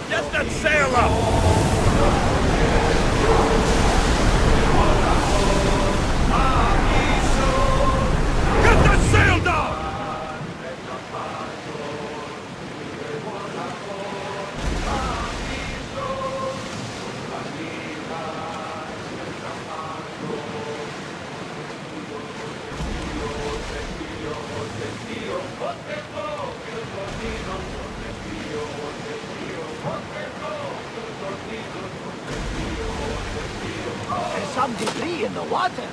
Get that sail up! Get that sail down! There's some debris in the water.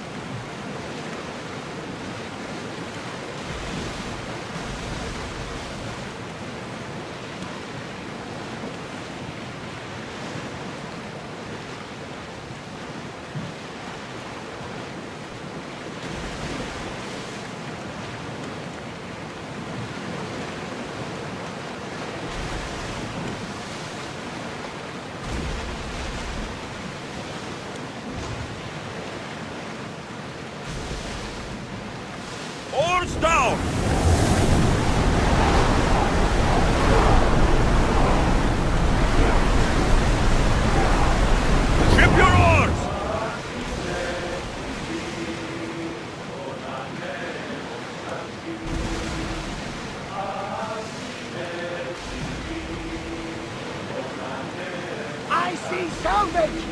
Oars down! Ship your oars! I see salvage!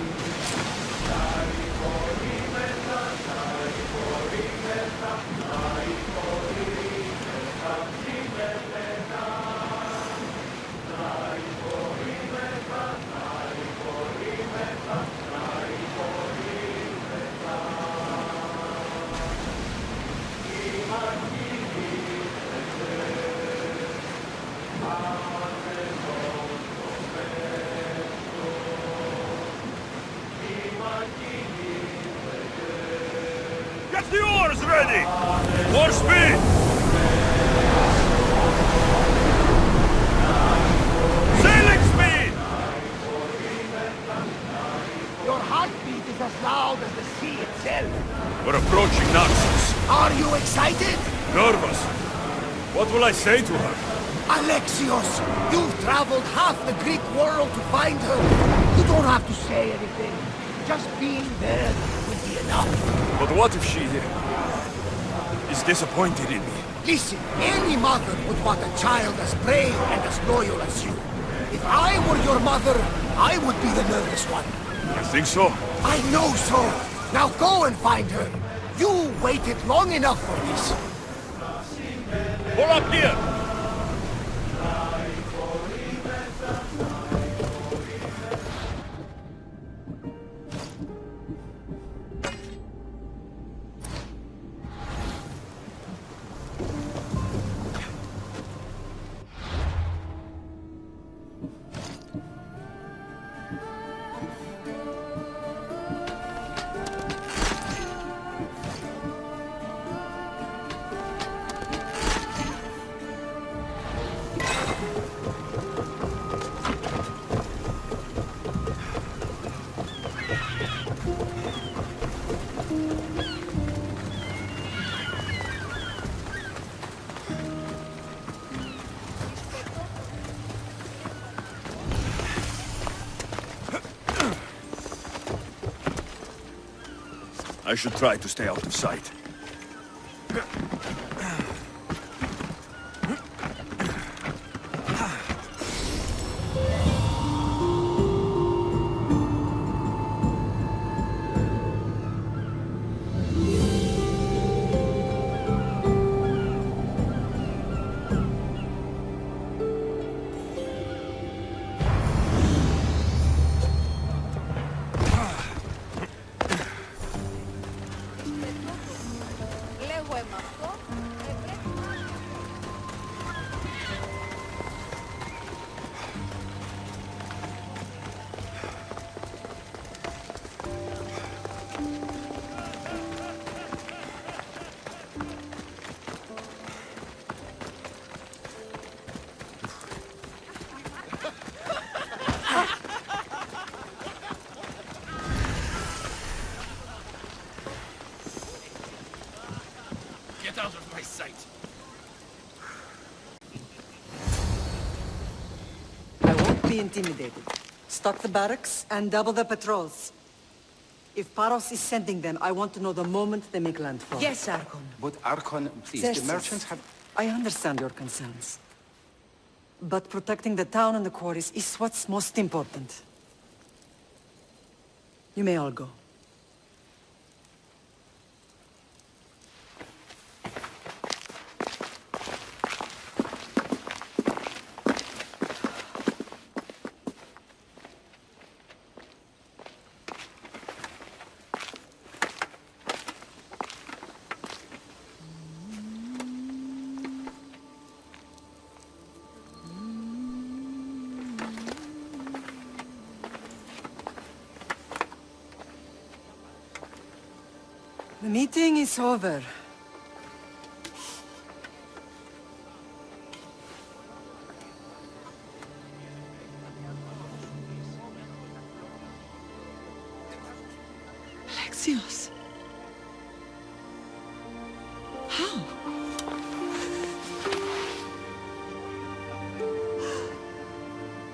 Get the oars ready! More speed! Sailing speed! Your heartbeat is as loud as the sea itself. We're approaching Naxos. Are you excited? Nervous. What will I say to her? Alexios, you've traveled half the Greek world to find her. You don't have to say anything. Just being there will be enough. But what if she is disappointed in me? Listen, any mother would want a child as brave and as loyal as you. If I were your mother, I would be the nervous one. You think so? I know so. Now go and find her. You waited long enough for this. Pull up here! I should try to stay out of sight. be intimidated. Stock the barracks and double the patrols. If Paros is sending them, I want to know the moment they make landfall. Yes, Archon. But Archon, please, Xerxes, the merchants have... I understand your concerns. But protecting the town and the quarries is what's most important. You may all go. The meeting is over. Alexios. How?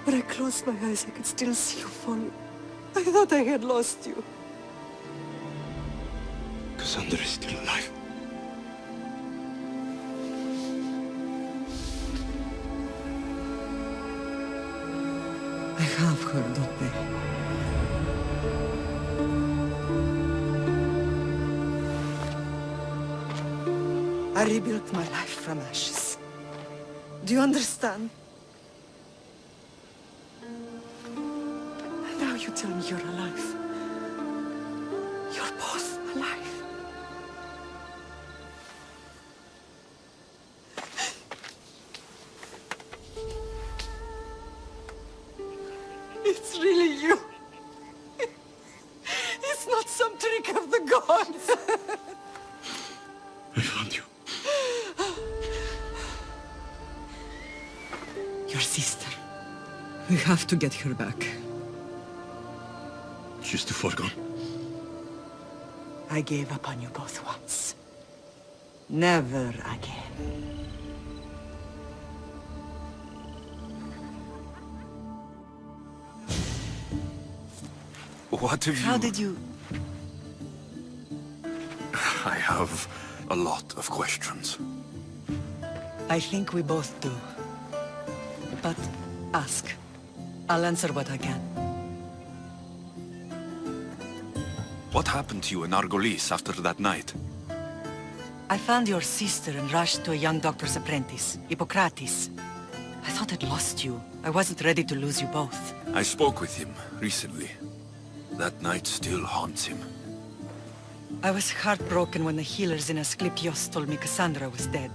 When I closed my eyes, I could still see you falling. I thought I had lost you. Cassandra is still alive. I have her, Dotte. I rebuilt my life from ashes. Do you understand? And now you tell me you're alive. You're both alive. It's really you. It's not some trick of the gods. I found you. Your sister. We have to get her back. She's too far gone. I gave up on you both once. Never again. What have you... How did you... I have a lot of questions. I think we both do. But ask. I'll answer what I can. What happened to you in Argolis after that night? I found your sister and rushed to a young doctor's apprentice, Hippocrates. I thought I'd lost you. I wasn't ready to lose you both. I spoke with him recently. That night still haunts him. I was heartbroken when the healers in Asclepios told me Cassandra was dead.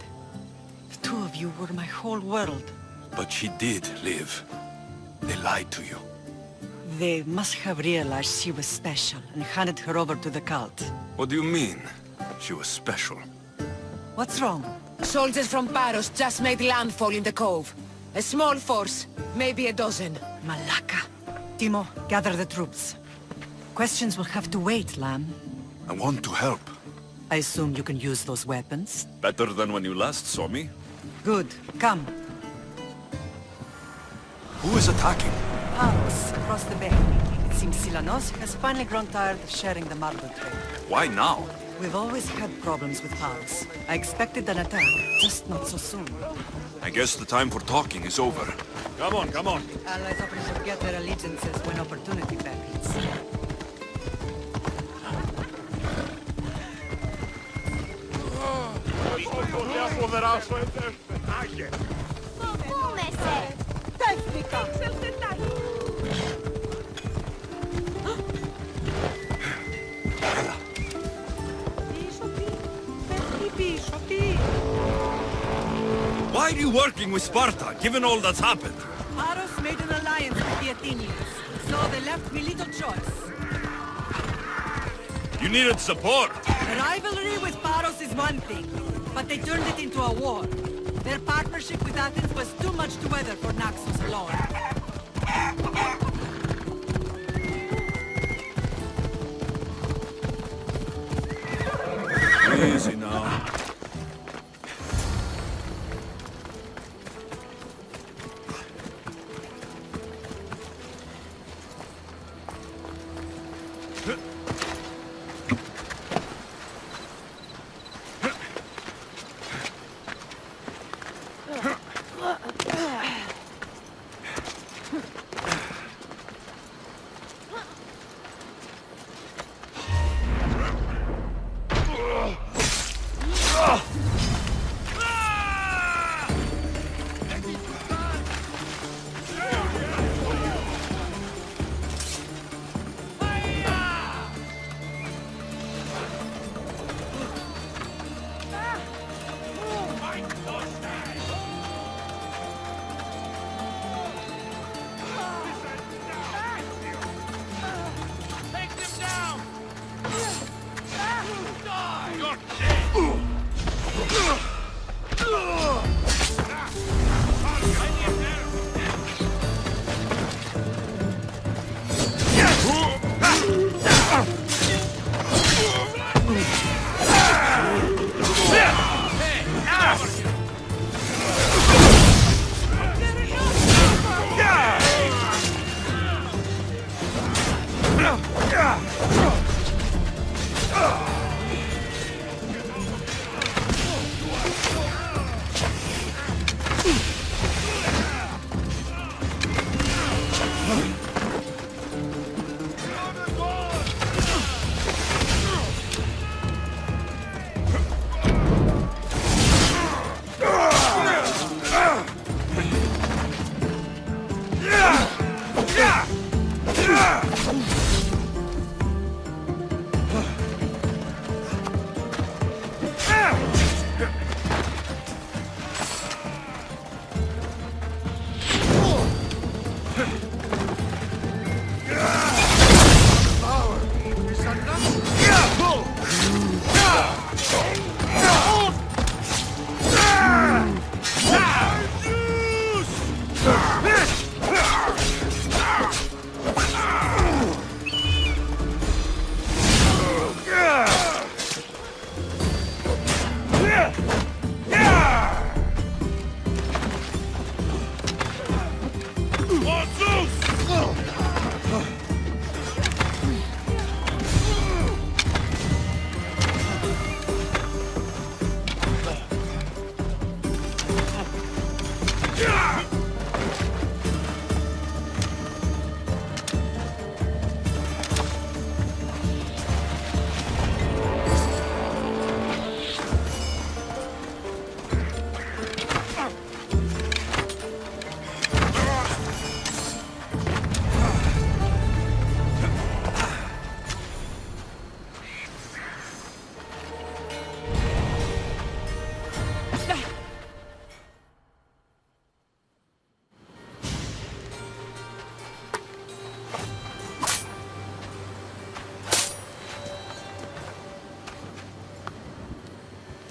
The two of you were my whole world. But she did live. They lied to you. They must have realized she was special and handed her over to the cult. What do you mean? She was special. What's wrong? Soldiers from Paros just made landfall in the cove. A small force, maybe a dozen. Malaka. Timo, gather the troops. Questions will have to wait, Lamb. I want to help. I assume you can use those weapons? Better than when you last saw me. Good. Come. Who is attacking? Paros, across the bay. It seems Silanos has finally grown tired of sharing the marble trade. Why now? We've always had problems with Paros. I expected an attack, just not so soon. I guess the time for talking is over. Come on, come on. Allies often forget their allegiances when opportunity beckons. Why are you working with Sparta, given all that's happened? Paros made an alliance with the Athenians, so they left me little choice. You needed support. A rivalry with Paros is one thing, but they turned it into a war. Their partnership with Athens was too much to weather for Naxos alone. Easy now.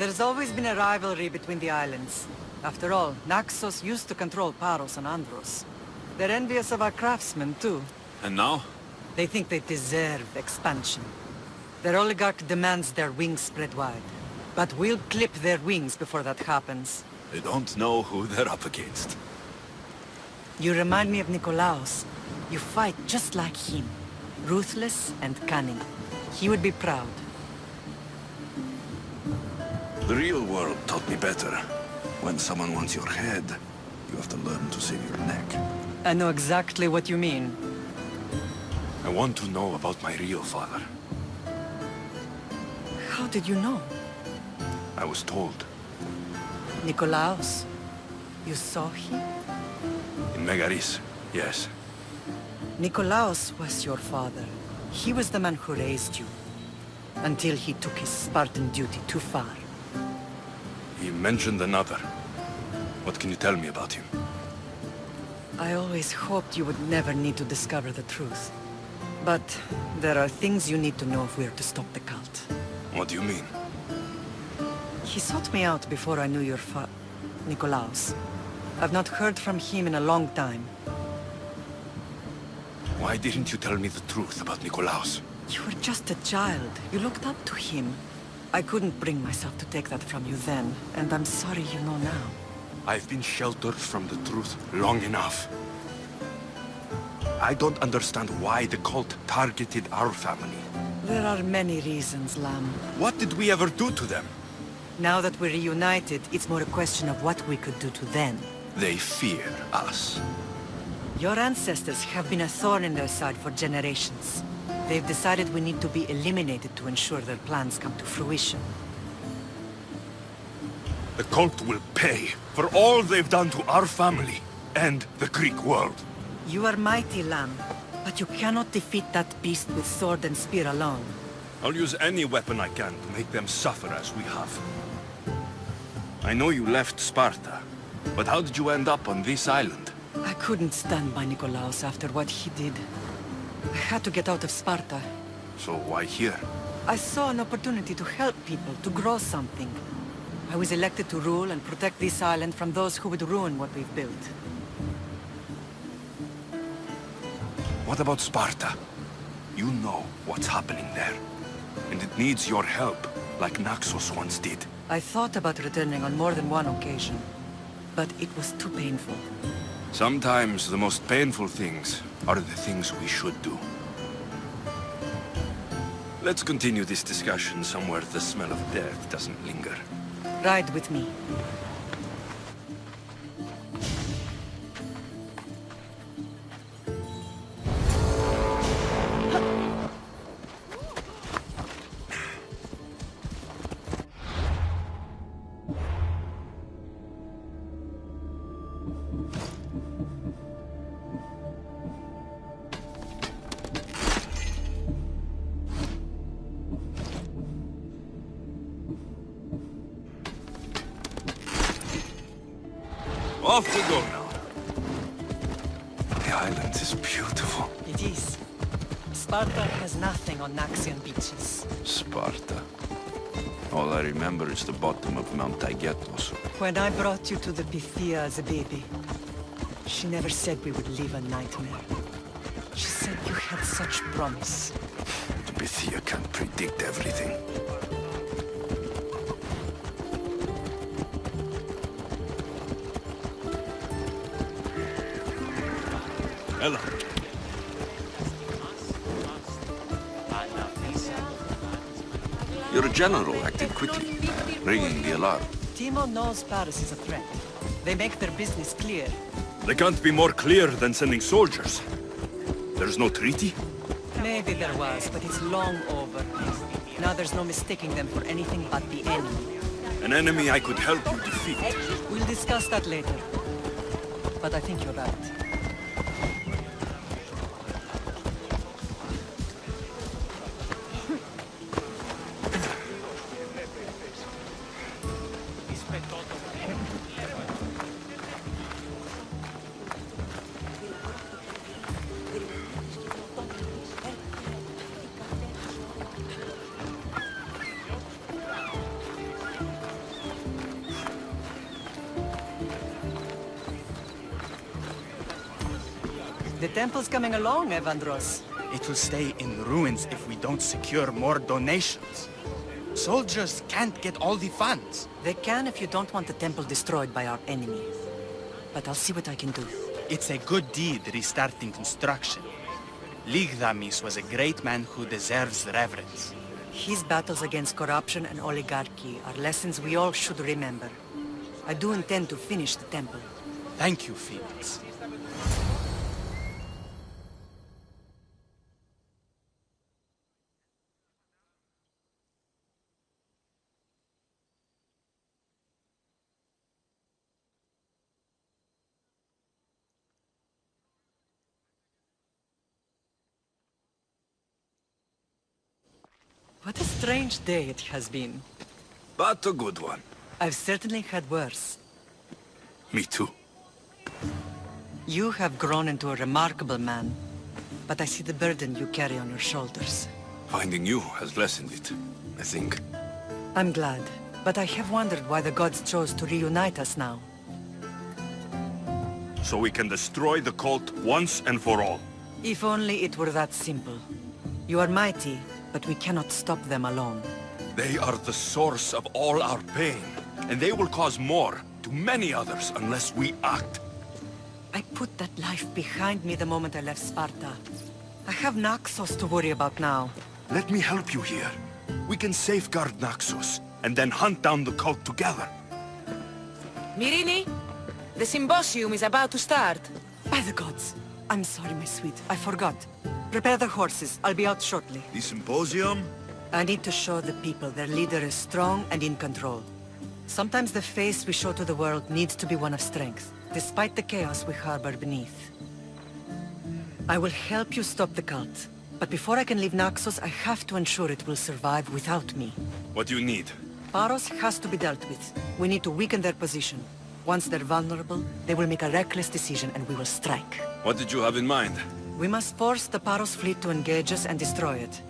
There's always been a rivalry between the islands. After all, Naxos used to control Paros and Andros. They're envious of our craftsmen, too. And now? They think they deserve expansion. Their oligarch demands their wings spread wide. But we'll clip their wings before that happens. They don't know who they're up against. You remind me of Nikolaos. You fight just like him. Ruthless and cunning. He would be proud. The real world taught me better. When someone wants your head, you have to learn to save your neck. I know exactly what you mean. I want to know about my real father. How did you know? I was told. Nikolaos? You saw him? In Megaris, yes. Nikolaos was your father. He was the man who raised you. Until he took his Spartan duty too far. He mentioned another. What can you tell me about him? I always hoped you would never need to discover the truth. But there are things you need to know if we are to stop the cult. What do you mean? He sought me out before I knew your Nikolaos. I've not heard from him in a long time. Why didn't you tell me the truth about Nikolaos? You were just a child. You looked up to him. I couldn't bring myself to take that from you then, and I'm sorry you know now. I've been sheltered from the truth long enough. I don't understand why the cult targeted our family. There are many reasons, Lam. What did we ever do to them? Now that we're reunited, it's more a question of what we could do to them. They fear us. Your ancestors have been a thorn in their side for generations. They've decided we need to be eliminated to ensure their plans come to fruition. The cult will pay for all they've done to our family and the Greek world. You are mighty, Lam, but you cannot defeat that beast with sword and spear alone. I'll use any weapon I can to make them suffer as we have. I know you left Sparta, but how did you end up on this island? I couldn't stand by Nikolaos after what he did. I had to get out of Sparta. So why here? I saw an opportunity to help people, to grow something. I was elected to rule and protect this island from those who would ruin what we've built. What about Sparta? You know what's happening there. And it needs your help, like Naxos once did. I thought about returning on more than one occasion, but it was too painful. Sometimes the most painful things are the things we should do. Let's continue this discussion somewhere the smell of death doesn't linger. Ride with me. Off we go now. The island is beautiful. It is. Sparta has nothing on Naxian beaches. Sparta. All I remember is the bottom of Mount Taygetos. When I brought you to the Pythia as a baby, she never said we would live a nightmare. She said you had such promise. The Pythia can't predict everything. Ella. Your general acted quickly, ringing the alarm. Timo knows Paris is a threat. They make their business clear. They can't be more clear than sending soldiers. There's no treaty? Maybe there was, but it's long over. Now there's no mistaking them for anything but the enemy. An enemy I could help you defeat. We'll discuss that later. But I think you're right. The temple's coming along, Evandros. It will stay in ruins if we don't secure more donations. Soldiers can't get all the funds. They can if you don't want the temple destroyed by our enemy. But I'll see what I can do. It's a good deed restarting construction. Ligdamis was a great man who deserves reverence. His battles against corruption and oligarchy are lessons we all should remember. I do intend to finish the temple. Thank you, Phoenix. What a strange day it has been. But a good one. I've certainly had worse. Me too. You have grown into a remarkable man, but I see the burden you carry on your shoulders. Finding you has lessened it, I think. I'm glad, but I have wondered why the gods chose to reunite us now. So we can destroy the cult once and for all. If only it were that simple. You are mighty, but we cannot stop them alone. They are the source of all our pain, and they will cause more to many others unless we act. I put that life behind me the moment I left Sparta. I have Naxos to worry about now. Let me help you here. We can safeguard Naxos, and then hunt down the cult together. Myrrine, the symposium is about to start. By the gods! I'm sorry, my sweet. I forgot. Prepare the horses. I'll be out shortly. The symposium? I need to show the people their leader is strong and in control. Sometimes the face we show to the world needs to be one of strength, despite the chaos we harbor beneath. I will help you stop the cult, but before I can leave Naxos, I have to ensure it will survive without me. What do you need? Paros has to be dealt with. We need to weaken their position. Once they're vulnerable, they will make a reckless decision and we will strike. What did you have in mind? We must force the Paros fleet to engage us and destroy it.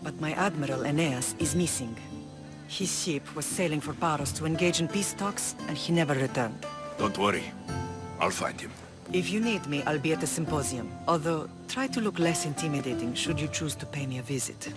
But my admiral, Aeneas, is missing. His ship was sailing for Paros to engage in peace talks, and he never returned. Don't worry. I'll find him. If you need me, I'll be at the symposium. Although, try to look less intimidating should you choose to pay me a visit.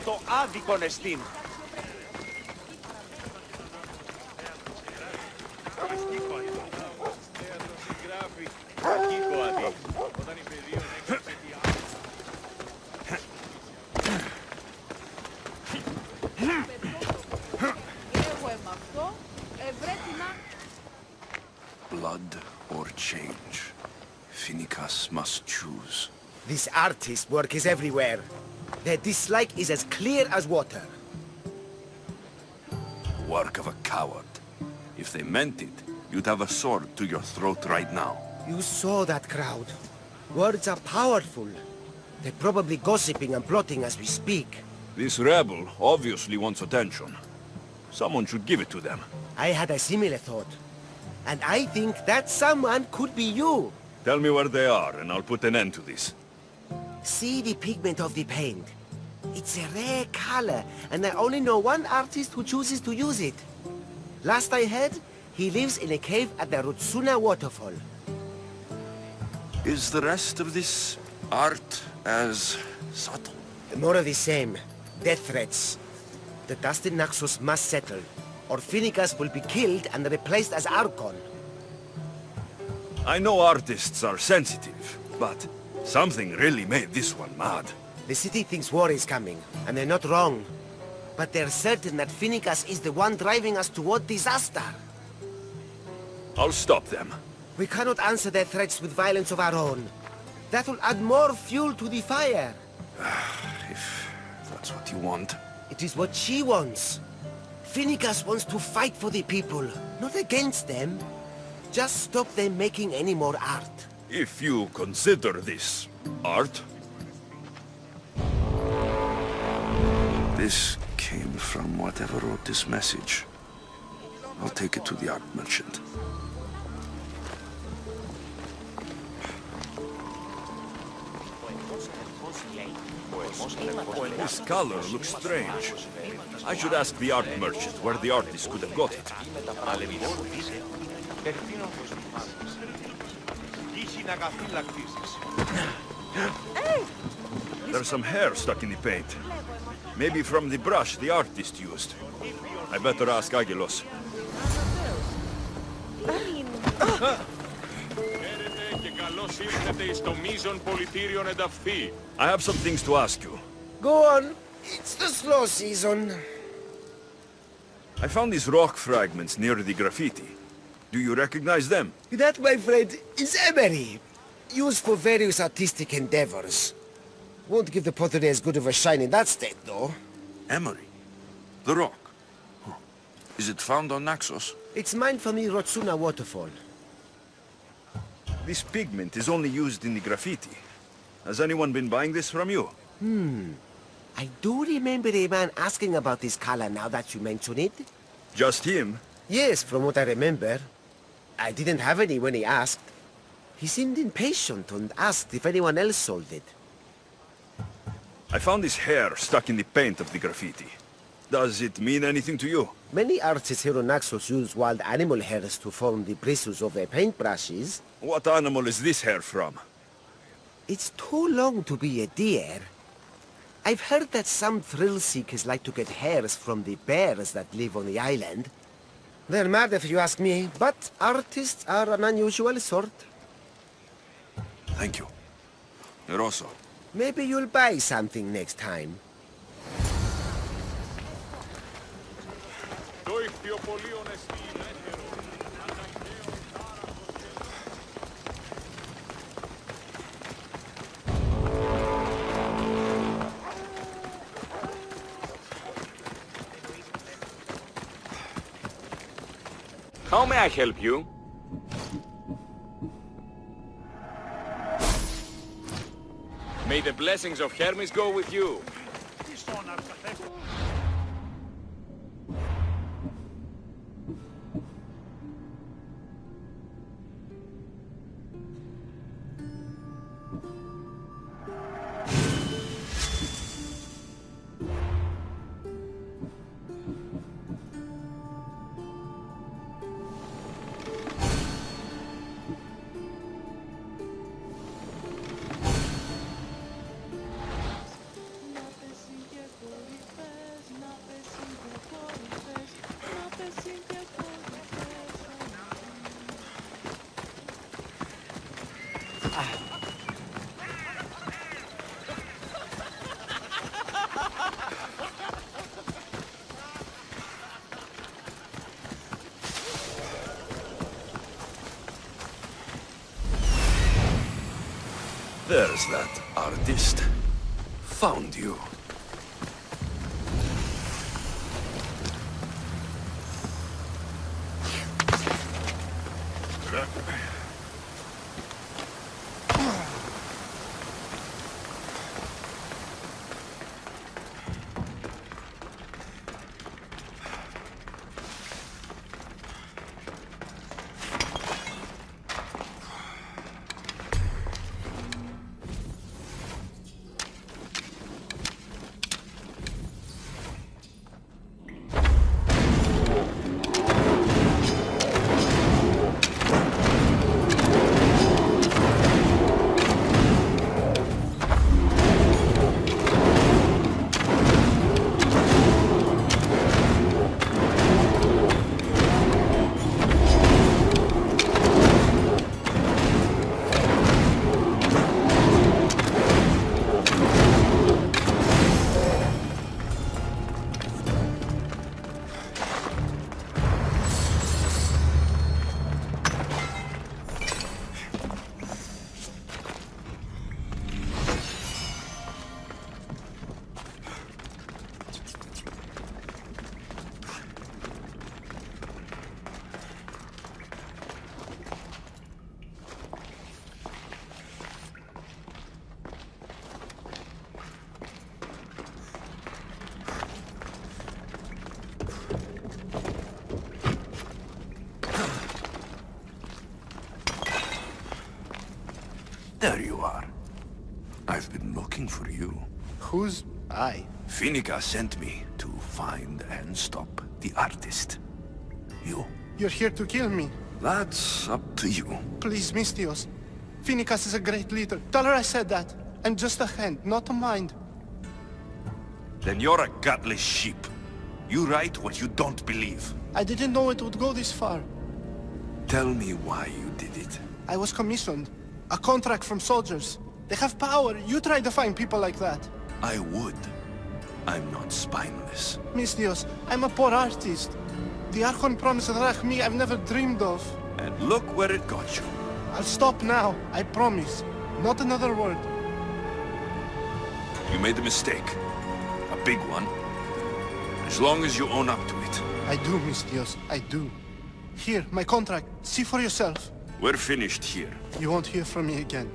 Το άδικον εστίν. Blood or change? Phoenix must choose. This artist work is everywhere. Their dislike is as clear as water. Work of a coward. If they meant it, you'd have a sword to your throat right now. You saw that crowd. Words are powerful. They're probably gossiping and plotting as we speak. This rebel obviously wants attention. Someone should give it to them. I had a similar thought. And I think that someone could be you. Tell me where they are, and I'll put an end to this. See the pigment of the paint. It's a rare color, and I only know one artist who chooses to use it. Last I heard, he lives in a cave at the Rutsuna waterfall. Is the rest of this art as subtle? More of the same. Death threats. The dust in Naxos must settle, or Phoenix will be killed and replaced as Archon. I know artists are sensitive, but something really made this one mad. The city thinks war is coming, and they're not wrong. But they're certain that Finnegas is the one driving us toward disaster. I'll stop them. We cannot answer their threats with violence of our own. That will add more fuel to the fire. If that's what you want. It is what she wants. Finnegas wants to fight for the people, not against them. Just stop them making any more art. If you consider this art... This came from whatever wrote this message. I'll take it to the art merchant. This color looks strange. I should ask the art merchant where the artist could have got it. There's some hair stuck in the paint. Maybe from the brush the artist used. I better ask Agilos. I have some things to ask you. Go on. It's the slow season. I found these rock fragments near the graffiti. Do you recognize them? That, my friend, is emery. Used for various artistic endeavors. Won't give the pottery as good of a shine in that state, though. Emery? The rock? Huh. Is it found on Naxos? It's mined from the Rotsuna waterfall. This pigment is only used in the graffiti. Has anyone been buying this from you? I do remember a man asking about this color now that you mention it. Just him? Yes, from what I remember. I didn't have any when he asked. He seemed impatient and asked if anyone else sold it. I found this hair stuck in the paint of the graffiti. Does it mean anything to you? Many artists here on Naxos use wild animal hairs to form the bristles of their paintbrushes. What animal is this hair from? It's too long to be a deer. I've heard that some thrill-seekers like to get hairs from the bears that live on the island. They're mad if you ask me, but artists are an unusual sort. Thank you. Rosso. Maybe you'll buy something next time. How may I help you? May the blessings of Hermes go with you. There's that artist. Found you. There you are. I've been looking for you. Who's I? Finica sent me to find and stop the artist. You? You're here to kill me. That's up to you. Please, Mistios. Finicas is a great leader. Tell her I said that. I'm just a hand, not a mind. Then you're a gutless sheep. You write what you don't believe. I didn't know it would go this far. Tell me why you did it. I was commissioned. A contract from soldiers. They have power. You try to find people like that. I would. I'm not spineless. Mistios, I'm a poor artist. The Archon promised Rachmi I've never dreamed of. And look where it got you. I'll stop now, I promise. Not another word. You made a mistake. A big one. As long as you own up to it. I do, Mistios, I do. Here, my contract. See for yourself. We're finished here. You won't hear from me again.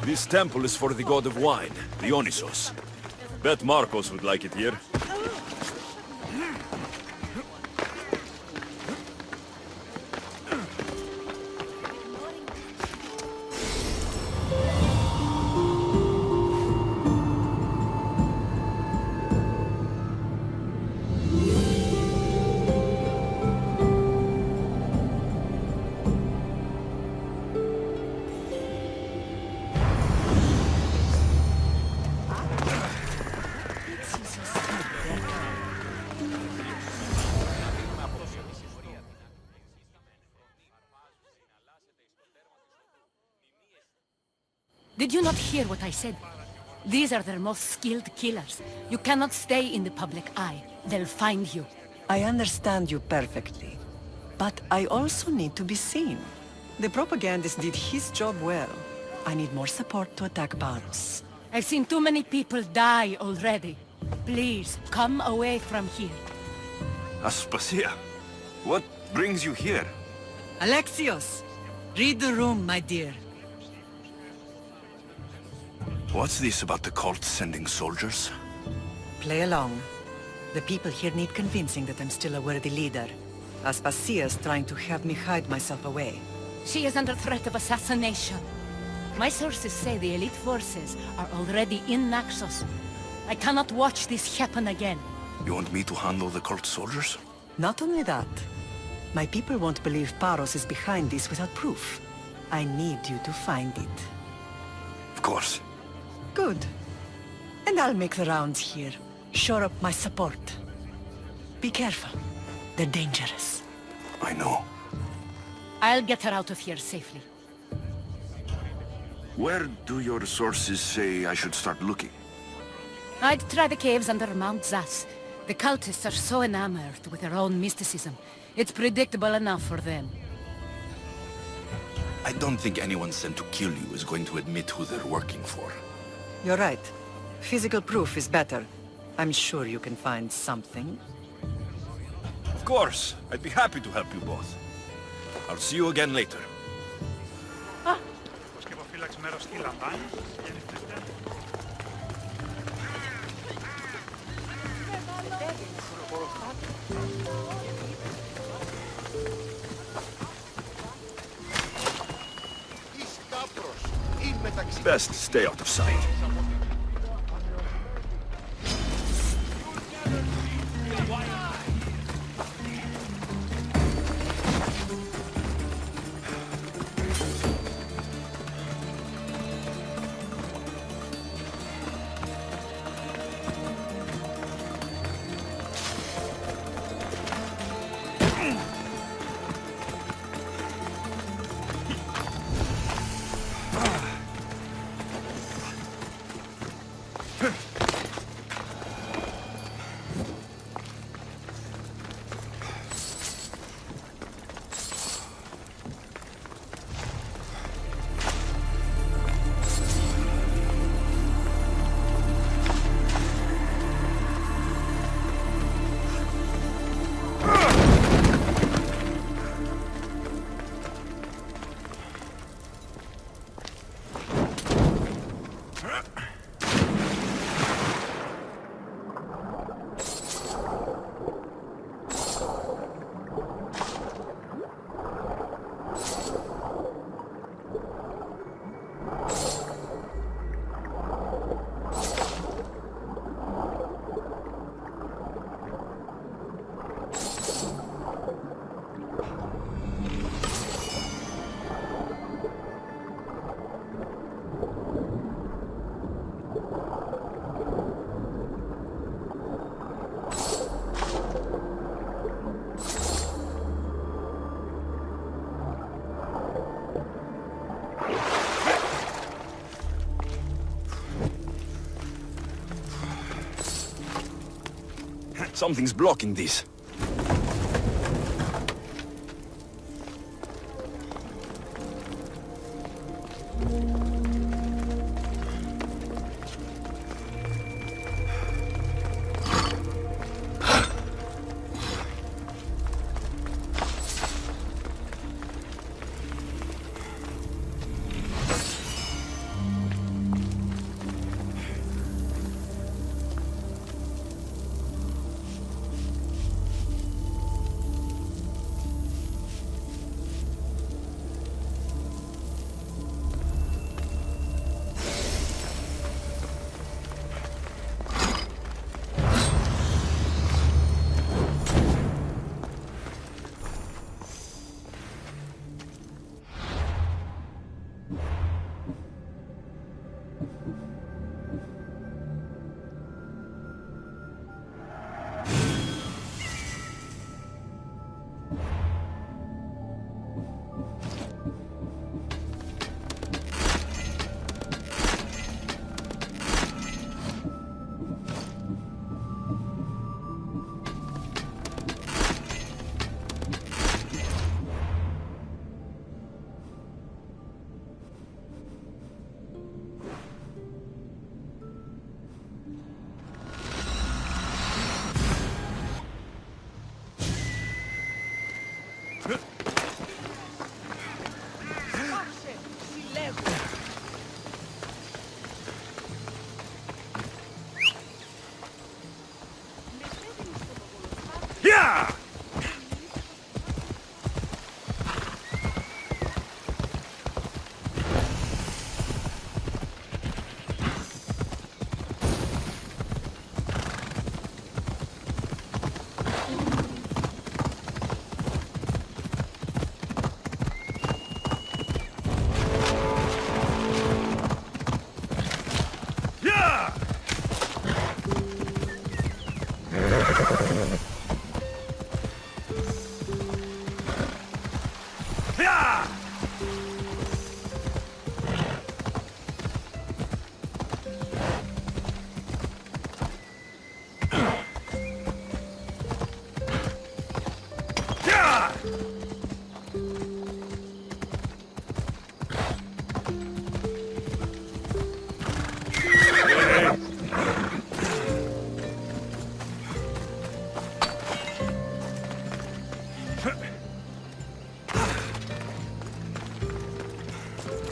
This temple is for the god of wine, Dionysos. Bet Marcos would like it here. Did you not hear what I said? These are their most skilled killers. You cannot stay in the public eye. They'll find you. I understand you perfectly. But I also need to be seen. The propagandist did his job well. I need more support to attack Paros. I've seen too many people die already. Please, come away from here. Aspasia, what brings you here? Alexios! Read the room, my dear. What's this about the cult sending soldiers? Play along. The people here need convincing that I'm still a worthy leader. Aspasia's trying to have me hide myself away. She is under threat of assassination. My sources say the elite forces are already in Naxos. I cannot watch this happen again. You want me to handle the cult soldiers? Not only that, my people won't believe Paros is behind this without proof. I need you to find it. Of course. Good. And I'll make the rounds here. Shore up my support. Be careful. They're dangerous. I know. I'll get her out of here safely. Where do your sources say I should start looking? I'd try the caves under Mount Zas. The cultists are so enamored with their own mysticism. It's predictable enough for them. I don't think anyone sent to kill you is going to admit who they're working for. You're right. Physical proof is better. I'm sure you can find something. Of course. I'd be happy to help you both. I'll see you again later. Best stay out of sight. Something's blocking this.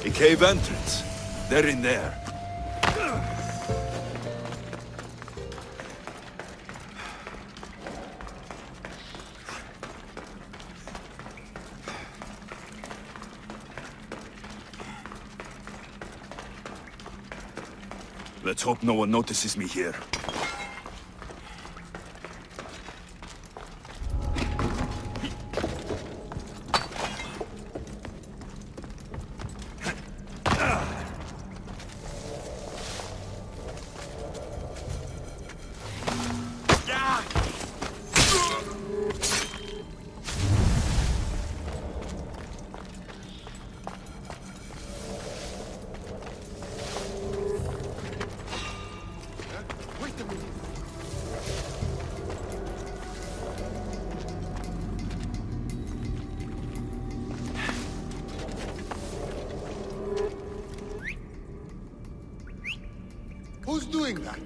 A cave entrance. They're in there. Let's hope no one notices me here. Who's doing that?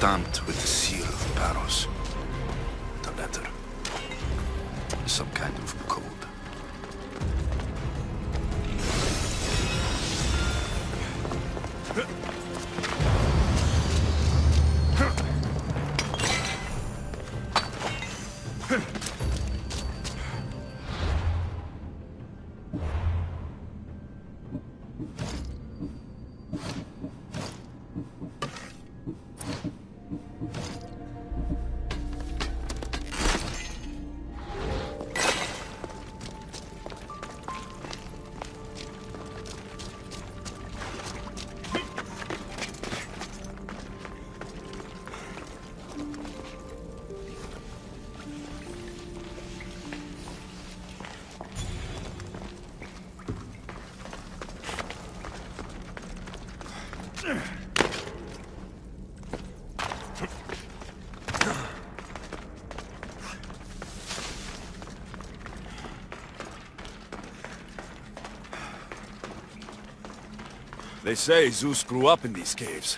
Stamped with the seal of Paros. The letter. Some kind of code. They say Zeus grew up in these caves.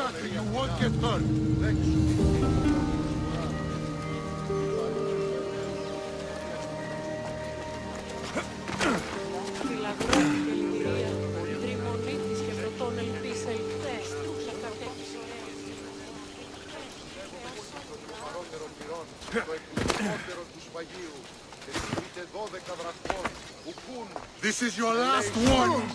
matter, you won't get hurt. This is your last warning!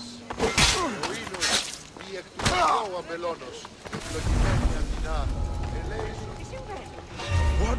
What?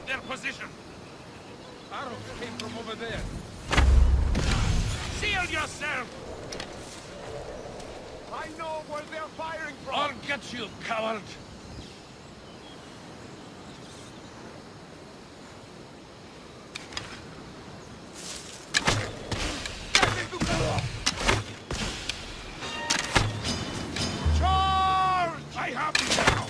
Their position. Arrows came from over there. Shield yourself! I know where they're firing from! I'll get you, coward! Charge! I have you now!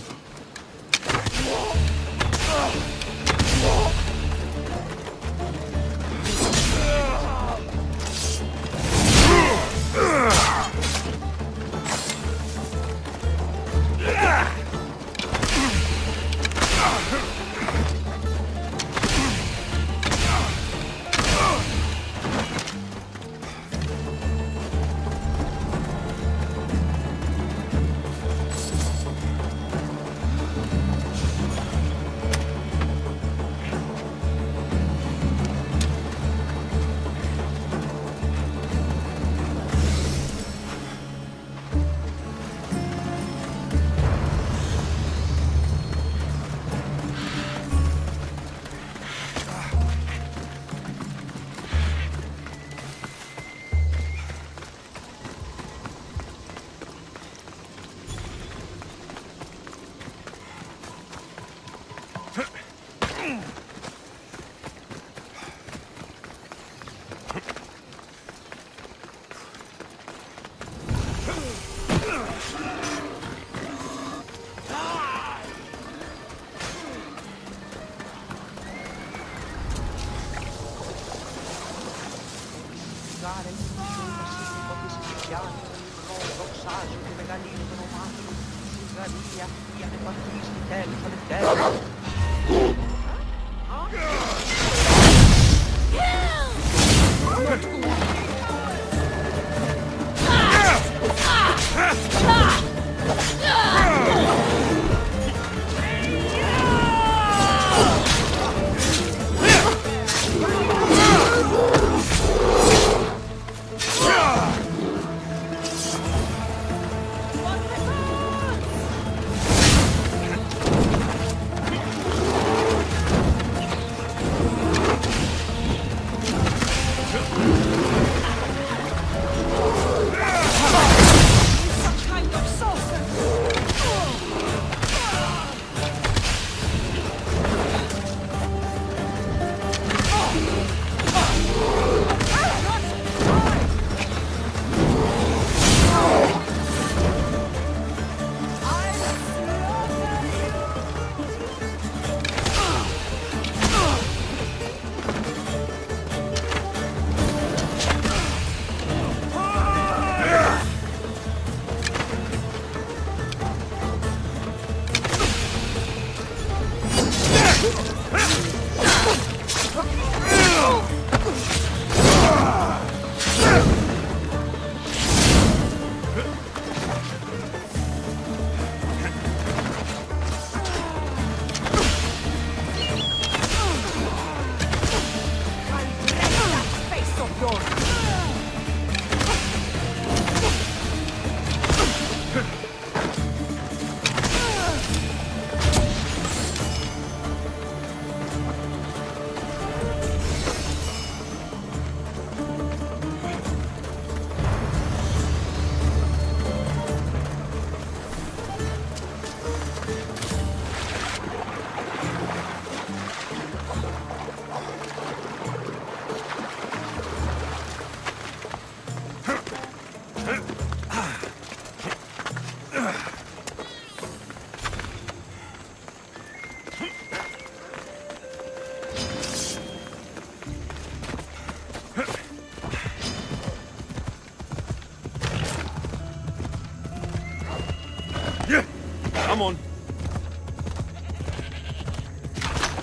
Come on.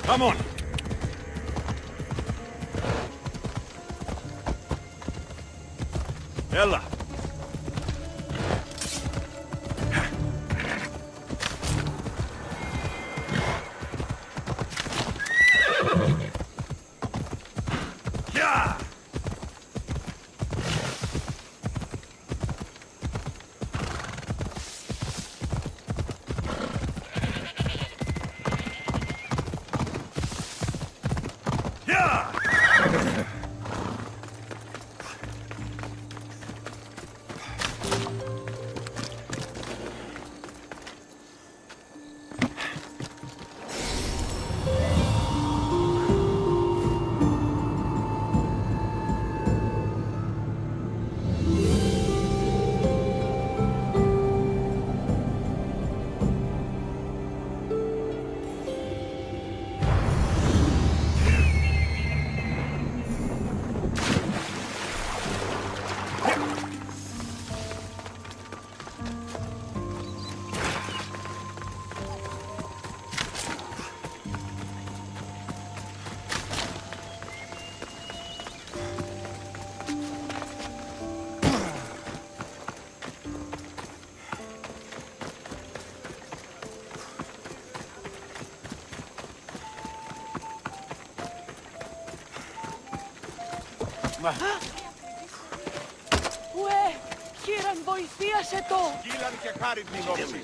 Come on. Ella. Yeah. Ue, Kiran, βοηθίασε το! Γίλαν και χάρη την όψη.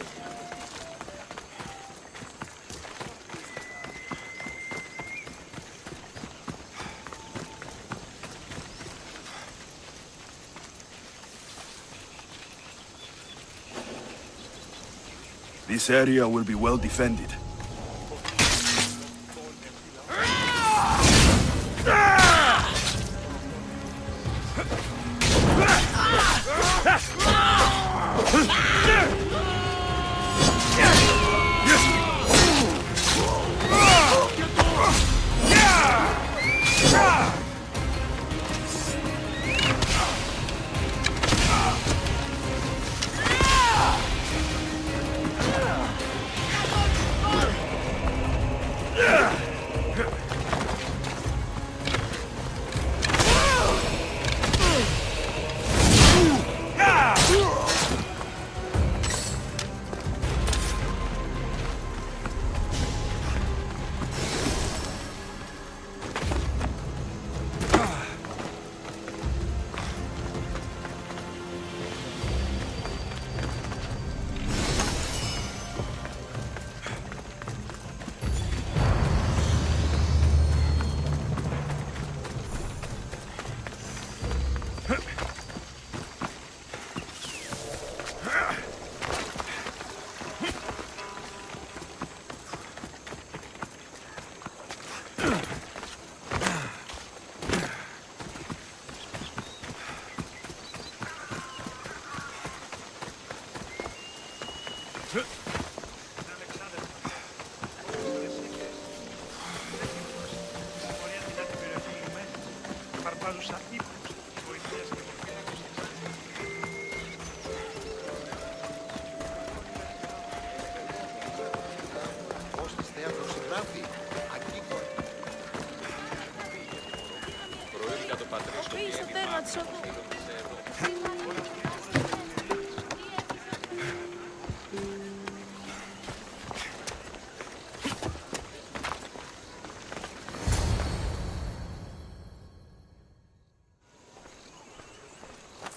This area will be well defended.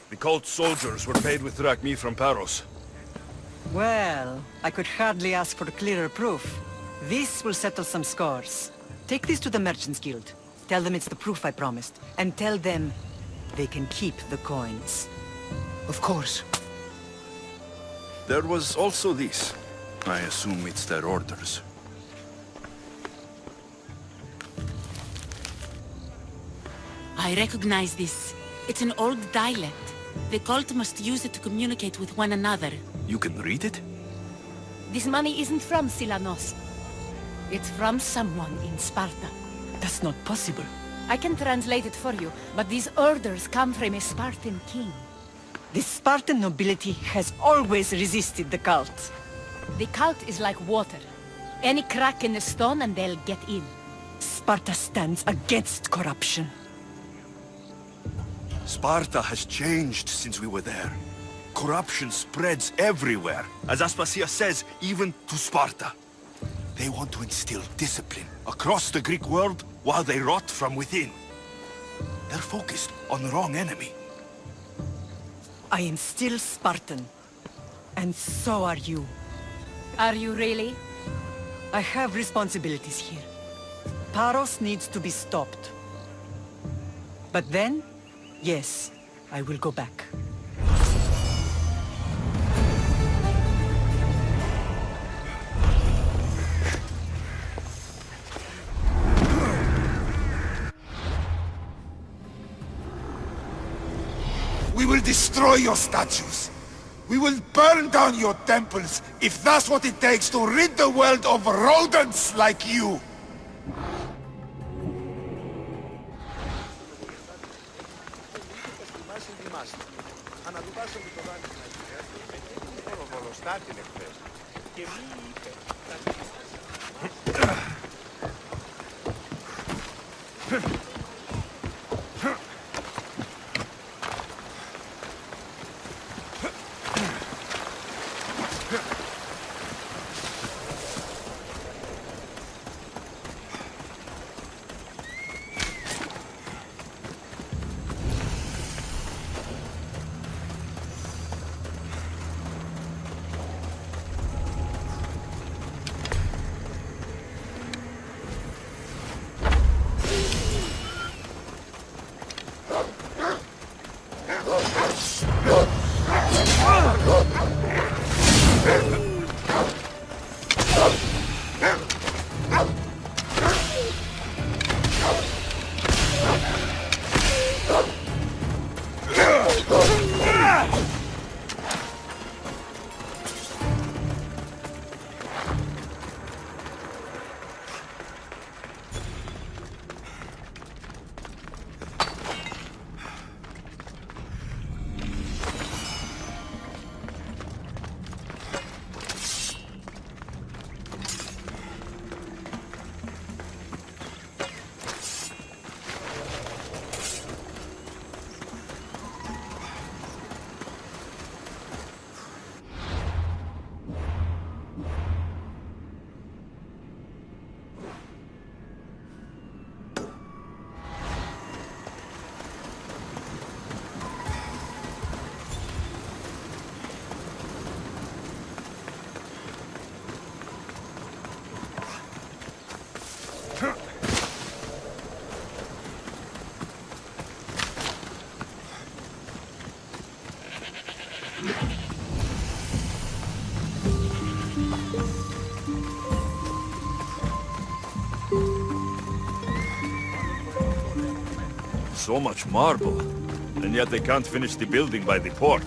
The cult soldiers were paid with drachmi from Paros. Well, I could hardly ask for clearer proof. This will settle some scores. Take this to the Merchants Guild. Tell them it's the proof I promised. And tell them they can keep the coins. Of course. There was also this. I assume it's their orders. I recognize this. It's an old dialect. The cult must use it to communicate with one another. You can read it? This money isn't from Silanos. It's from someone in Sparta. That's not possible. I can translate it for you, but these orders come from a Spartan king. The Spartan nobility has always resisted the cult. The cult is like water. Any crack in the stone and they'll get in. Sparta stands against corruption. Sparta has changed since we were there. Corruption spreads everywhere. As Aspasia says, even to Sparta. They want to instill discipline across the Greek world while they rot from within. They're focused on the wrong enemy. I am still Spartan. And so are you. Are you really? I have responsibilities here. Paros needs to be stopped. But then, yes, I will go back. We will destroy your statues. We will burn down your temples if that's what it takes to rid the world of rodents like you. So much marble, and yet they can't finish the building by the port.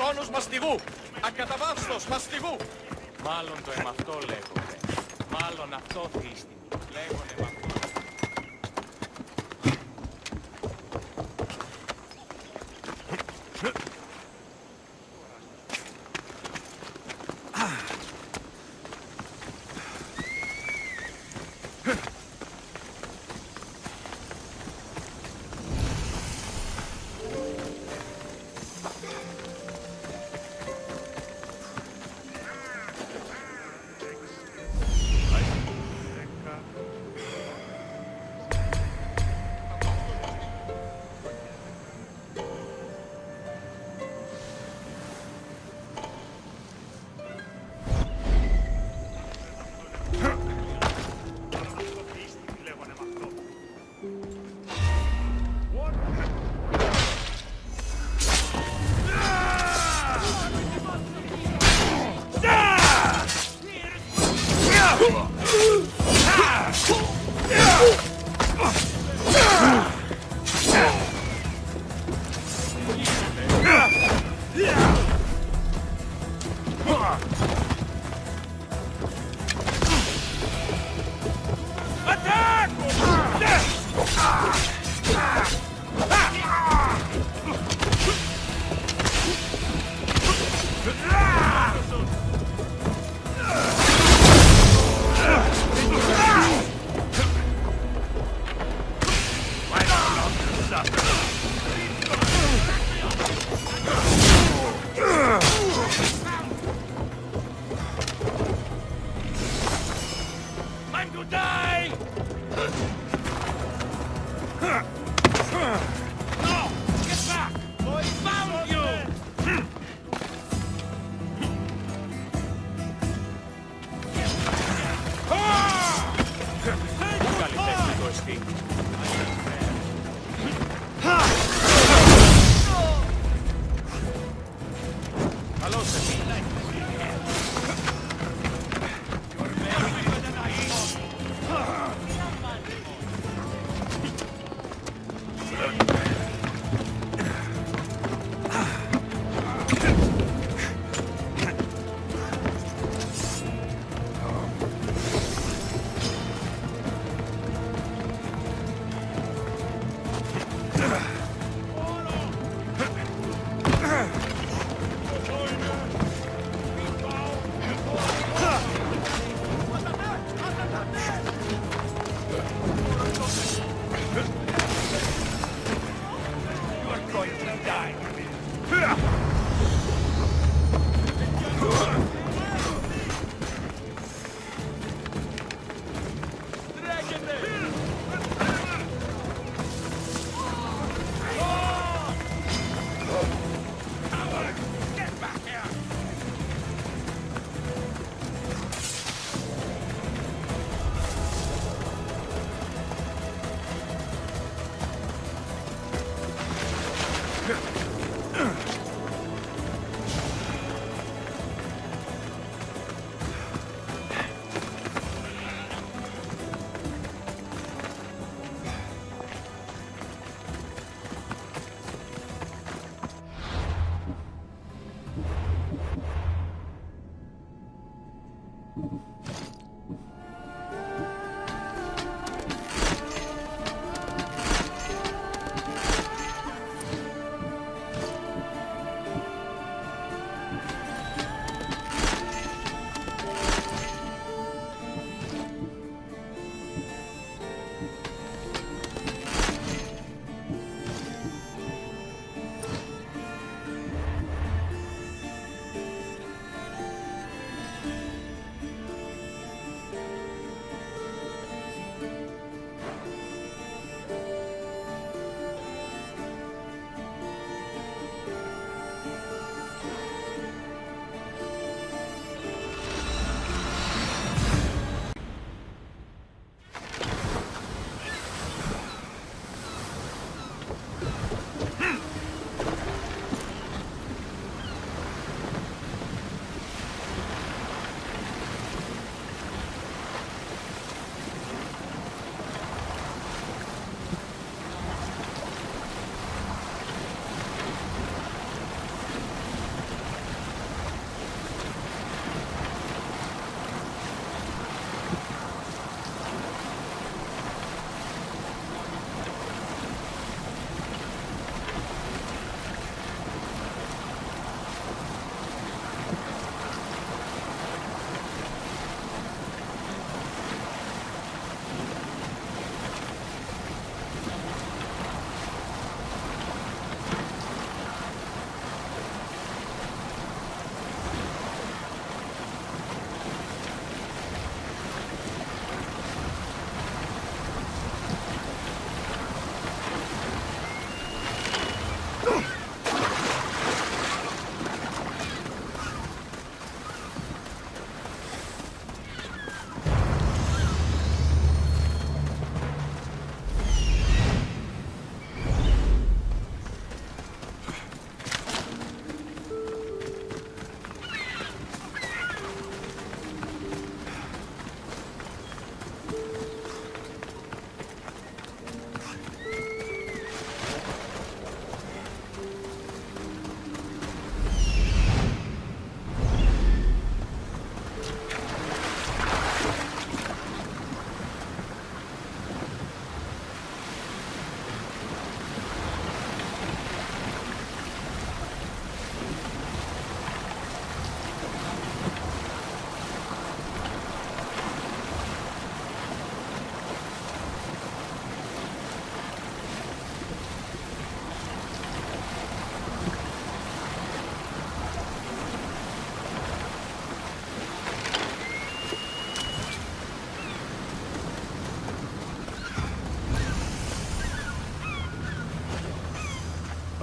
όνους μαστιγού. Ακαταβάφστος μαστιγού. Μάλλον το εμαυτό λέγονται. Μάλλον αυτό θύστην. Λέγονται εμαυτό.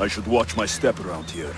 I should watch my step around here.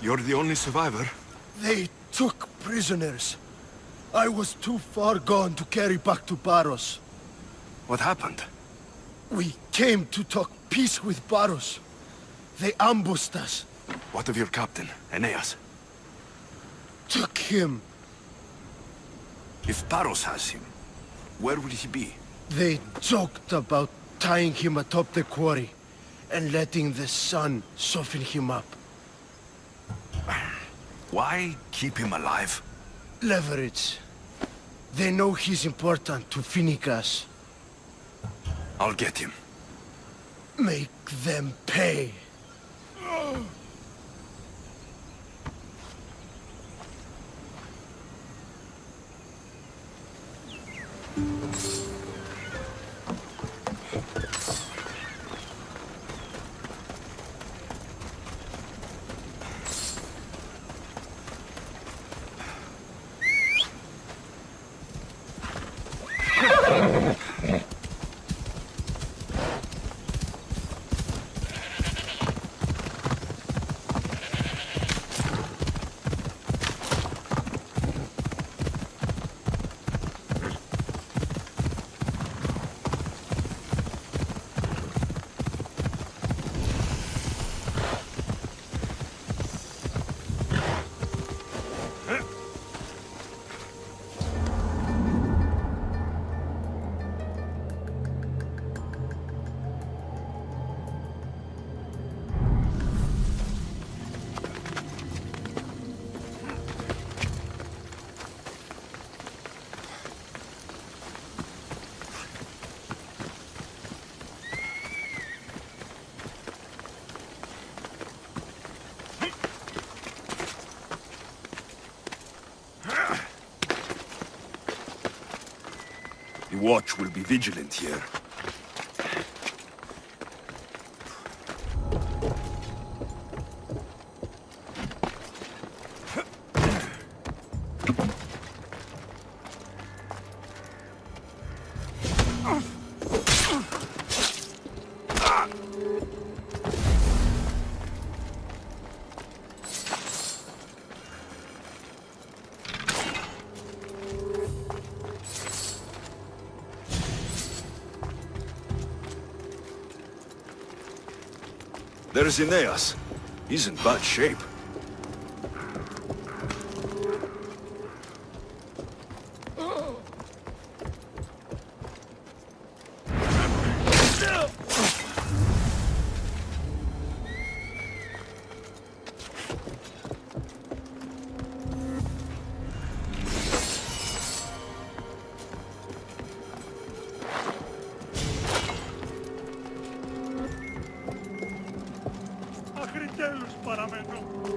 You're the only survivor? They took prisoners. I was too far gone to carry back to Paros. What happened? We came to talk peace with Paros. They ambushed us. What of your captain, Aeneas? Took him. If Paros has him, where will he be? They joked about tying him atop the quarry and letting the sun soften him up. Why keep him alive? Leverage. They know he's important to Finicas. I'll get him. Make them pay. The watch will be vigilant here. There's Aeneas. He's in bad shape. Αχριτέλους παραμένω.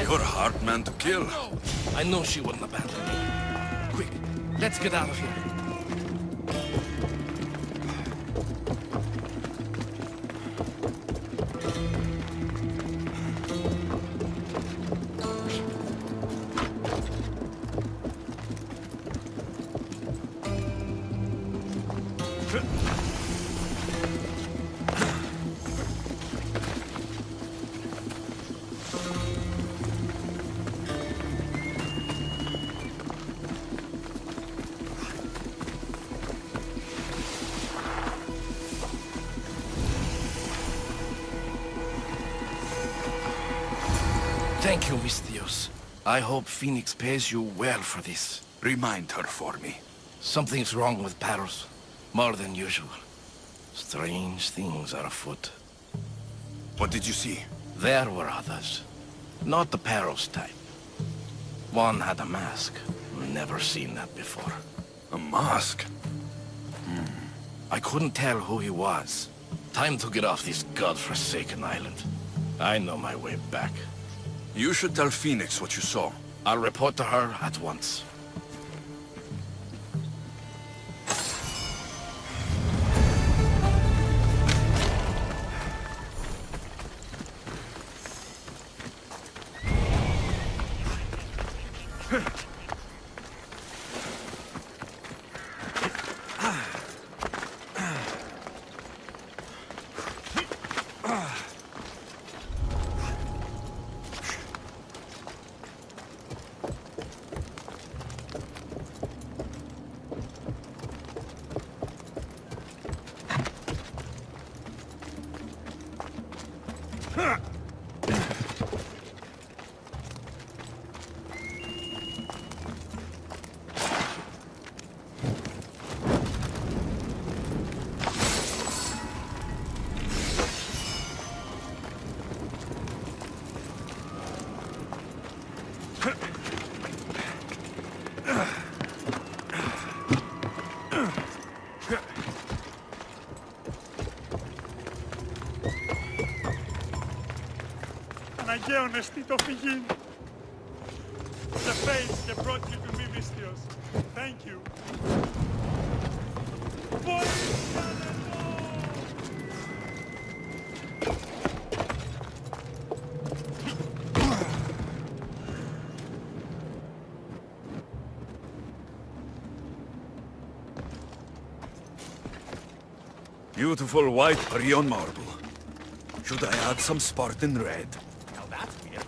You're a hard man to kill. I know she wouldn't abandon me. Quick, let's get out of here. Thank you, Mistios. I hope Phoenix pays you well for this. Remind her for me. Something's wrong with Paros. More than usual. Strange things are afoot. What did you see? There were others. Not the Paros type. One had a mask. Never seen that before. A mask? I couldn't tell who he was. Time to get off this godforsaken island. I know my way back. You should tell Phoenix what you saw. I'll report to her at once. Αναγκαίο νεστή το φυγήν. The fates that brought you to me, Mistios. Thank you. Beautiful white Orion marble. Should I add some Spartan red? Now that's weird.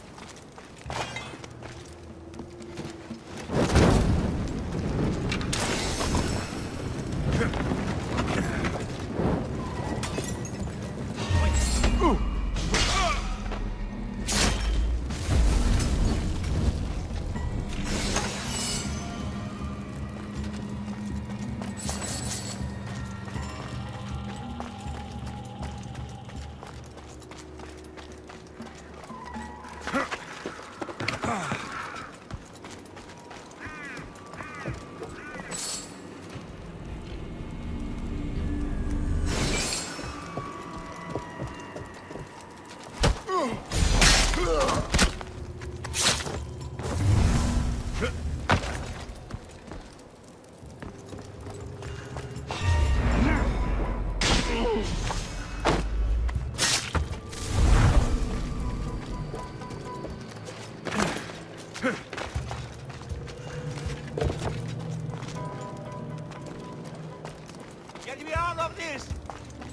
Get me out of this!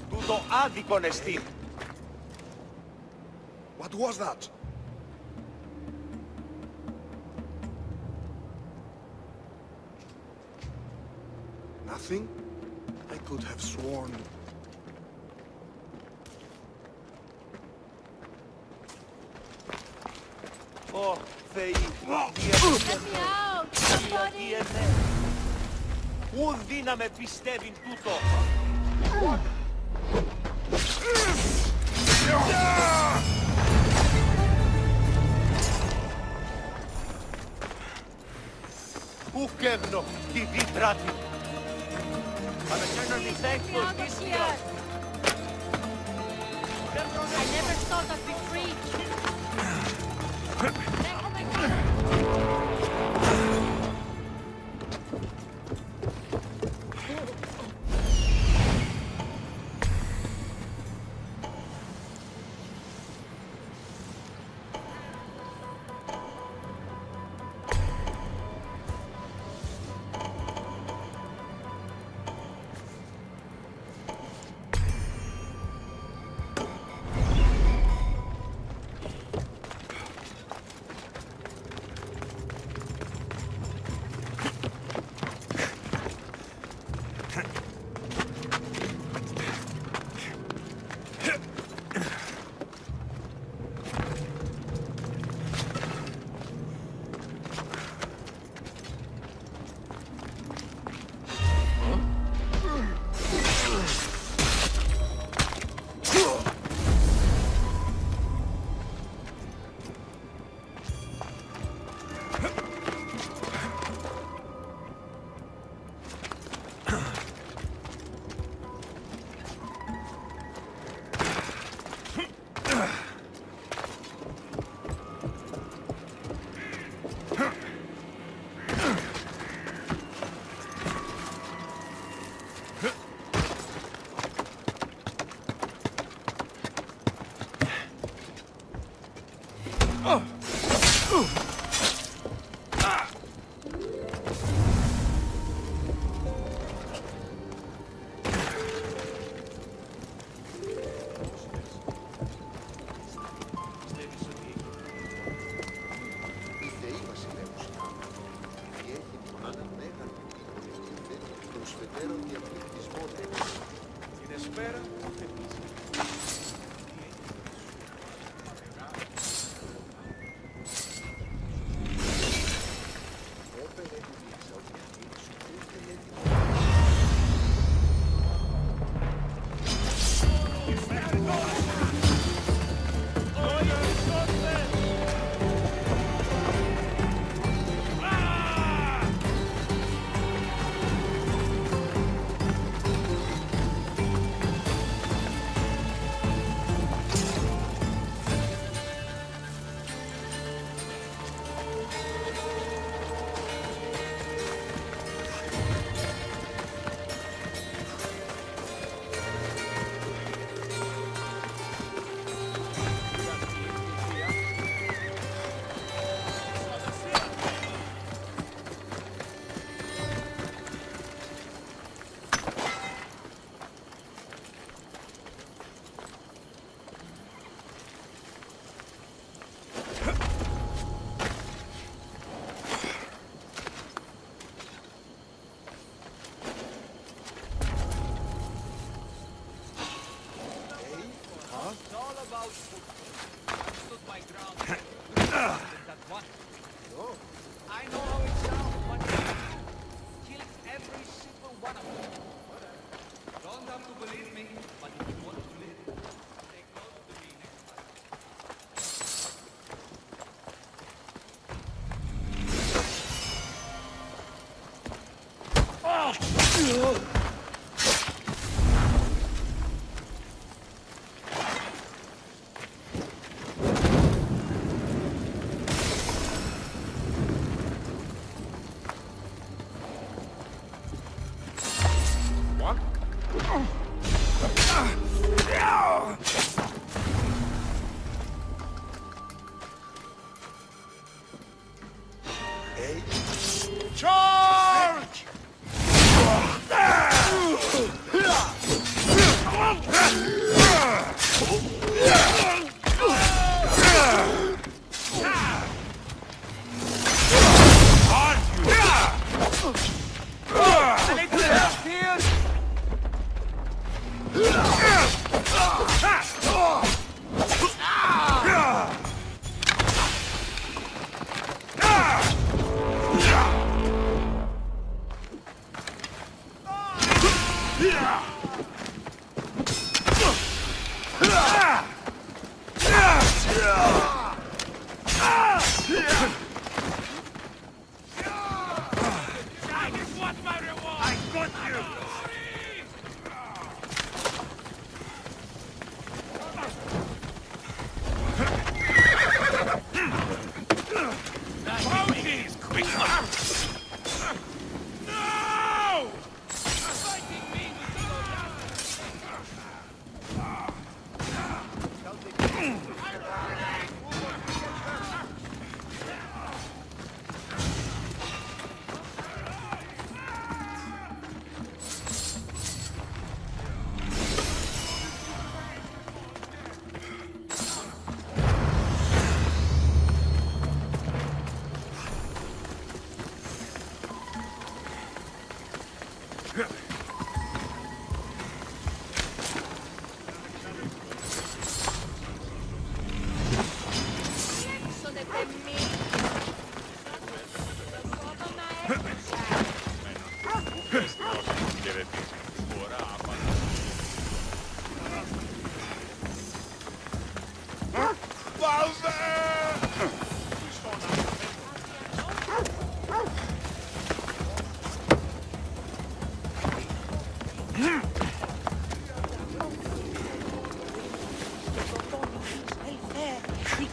Τούτο άδικο νεστή. What was that? Nothing? I could have sworn... Oh, Θεοί, ου δύναμε πιστεύειν τούτο. Ου καίγνω τη δίτρατη. Αλλά κι αν τέκτος δίσκυρος. I never thought I'd be free.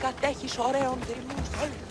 Κατέχεις ωραίων δρυμούς, Λβ.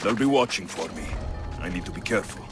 They'll be watching for me. I need to be careful.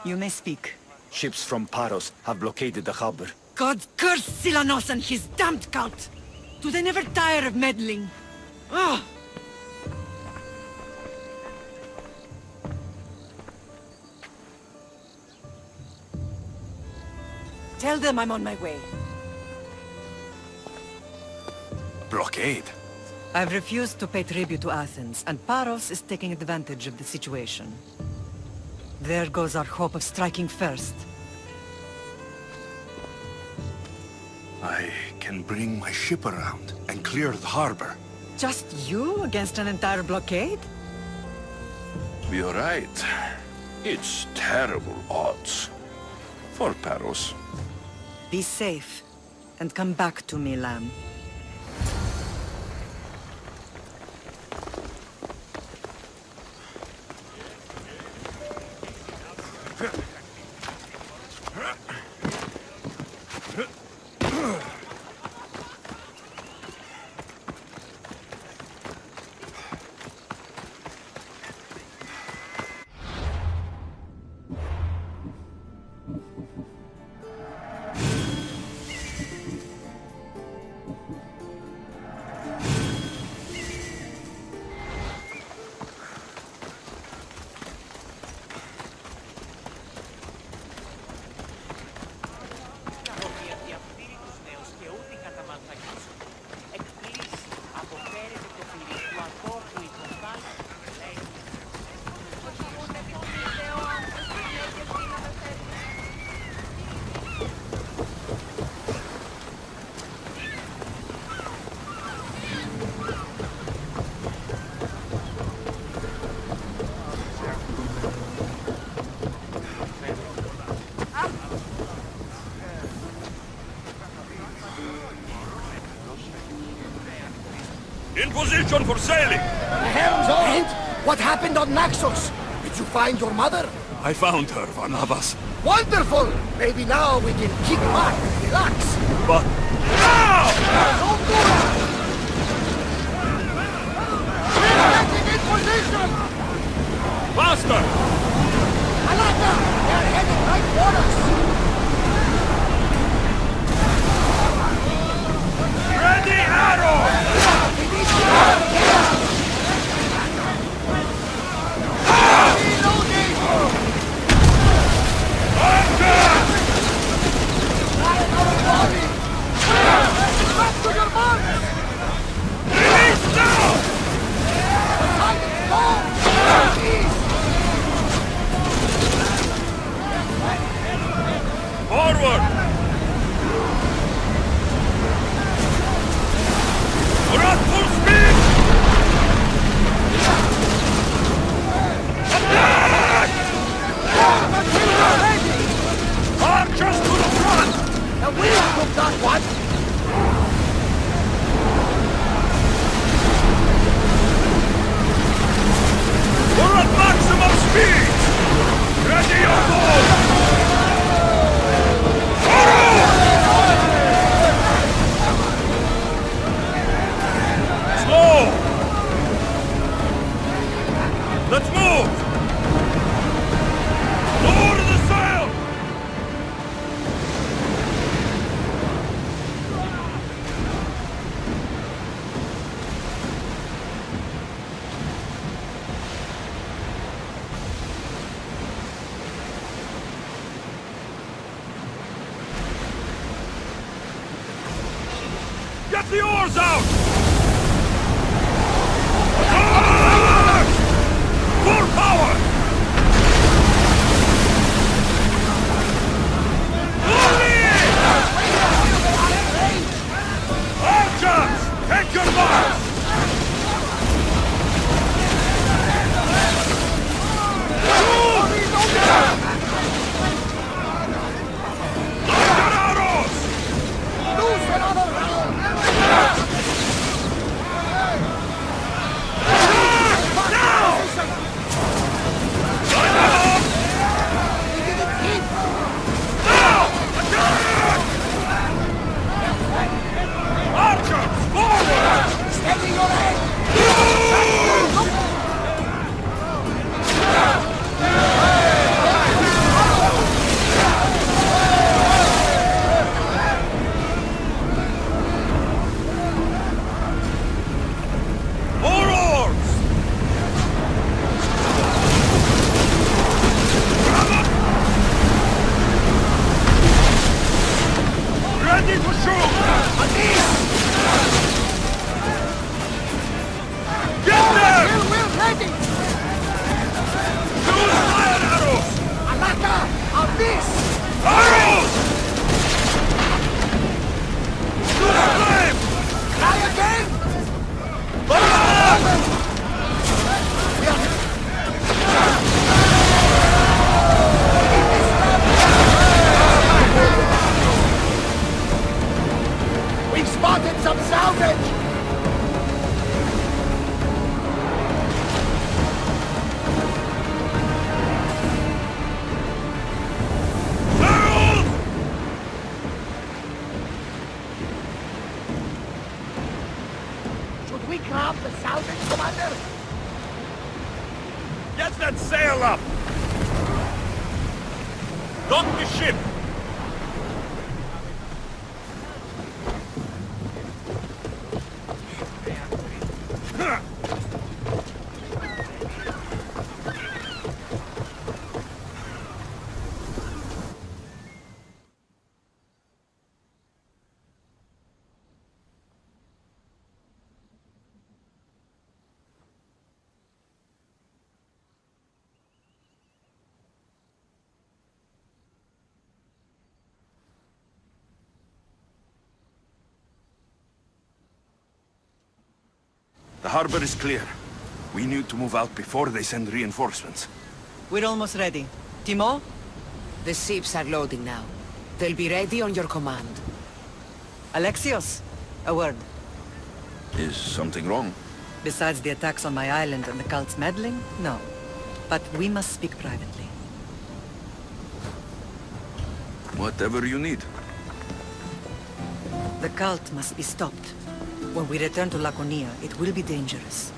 You may speak. Ships from Paros have blockaded the harbor. God curse Silanos and his damned cult! Do they never tire of meddling? Ah! Tell them I'm on my way. Blockade? I've refused to pay tribute to Athens, and Paros is taking advantage of the situation. There goes our hope of striking first. I can bring my ship around and clear the harbor. Just you against an entire blockade? You're right. It's terrible odds. For Paros. Be safe, and come back to me, lamb. In position for sailing! Helms, what happened on Naxos? Did you find your mother? I found her, Barnabas. Wonderful! Maybe now we can kick back and relax. But... now! Don't do it! We're getting in position! Faster! Alaka! They're heading right for us! Ready, arrows! We need to get reloading! Fire our body! Back to your marks! Release now! The silence gone! East! Forward! We're at full speed! Attack! Archers to the front! The wheel took that one! We're at maximum speed! Ready your bow! Slow! Let's move! Lower the sail! Get the oars out! Attack! Full power! Archers! Take your marks! Load your arrows! Lose another round! Now! Line them up! We didn't hit! Now! Attack! Archers, forward! Steady your head! More oars! Ready to shoot! Get them! We're ready! Use fire arrows! Alaka! On this! Arrows! Use flame! Try again! Fire! We've spotted some salvage! Arrows! Should we grab the salvage, Commander? Get that sail up! Dock the ship! The harbor is clear. We need to move out before they send reinforcements. We're almost ready. Timo? The ships are loading now. They'll be ready on your command. Alexios, a word. Is something wrong? Besides the attacks on my island and the cult's meddling, no. But we must speak privately. Whatever you need. The cult must be stopped. When we return to Laconia, it will be dangerous.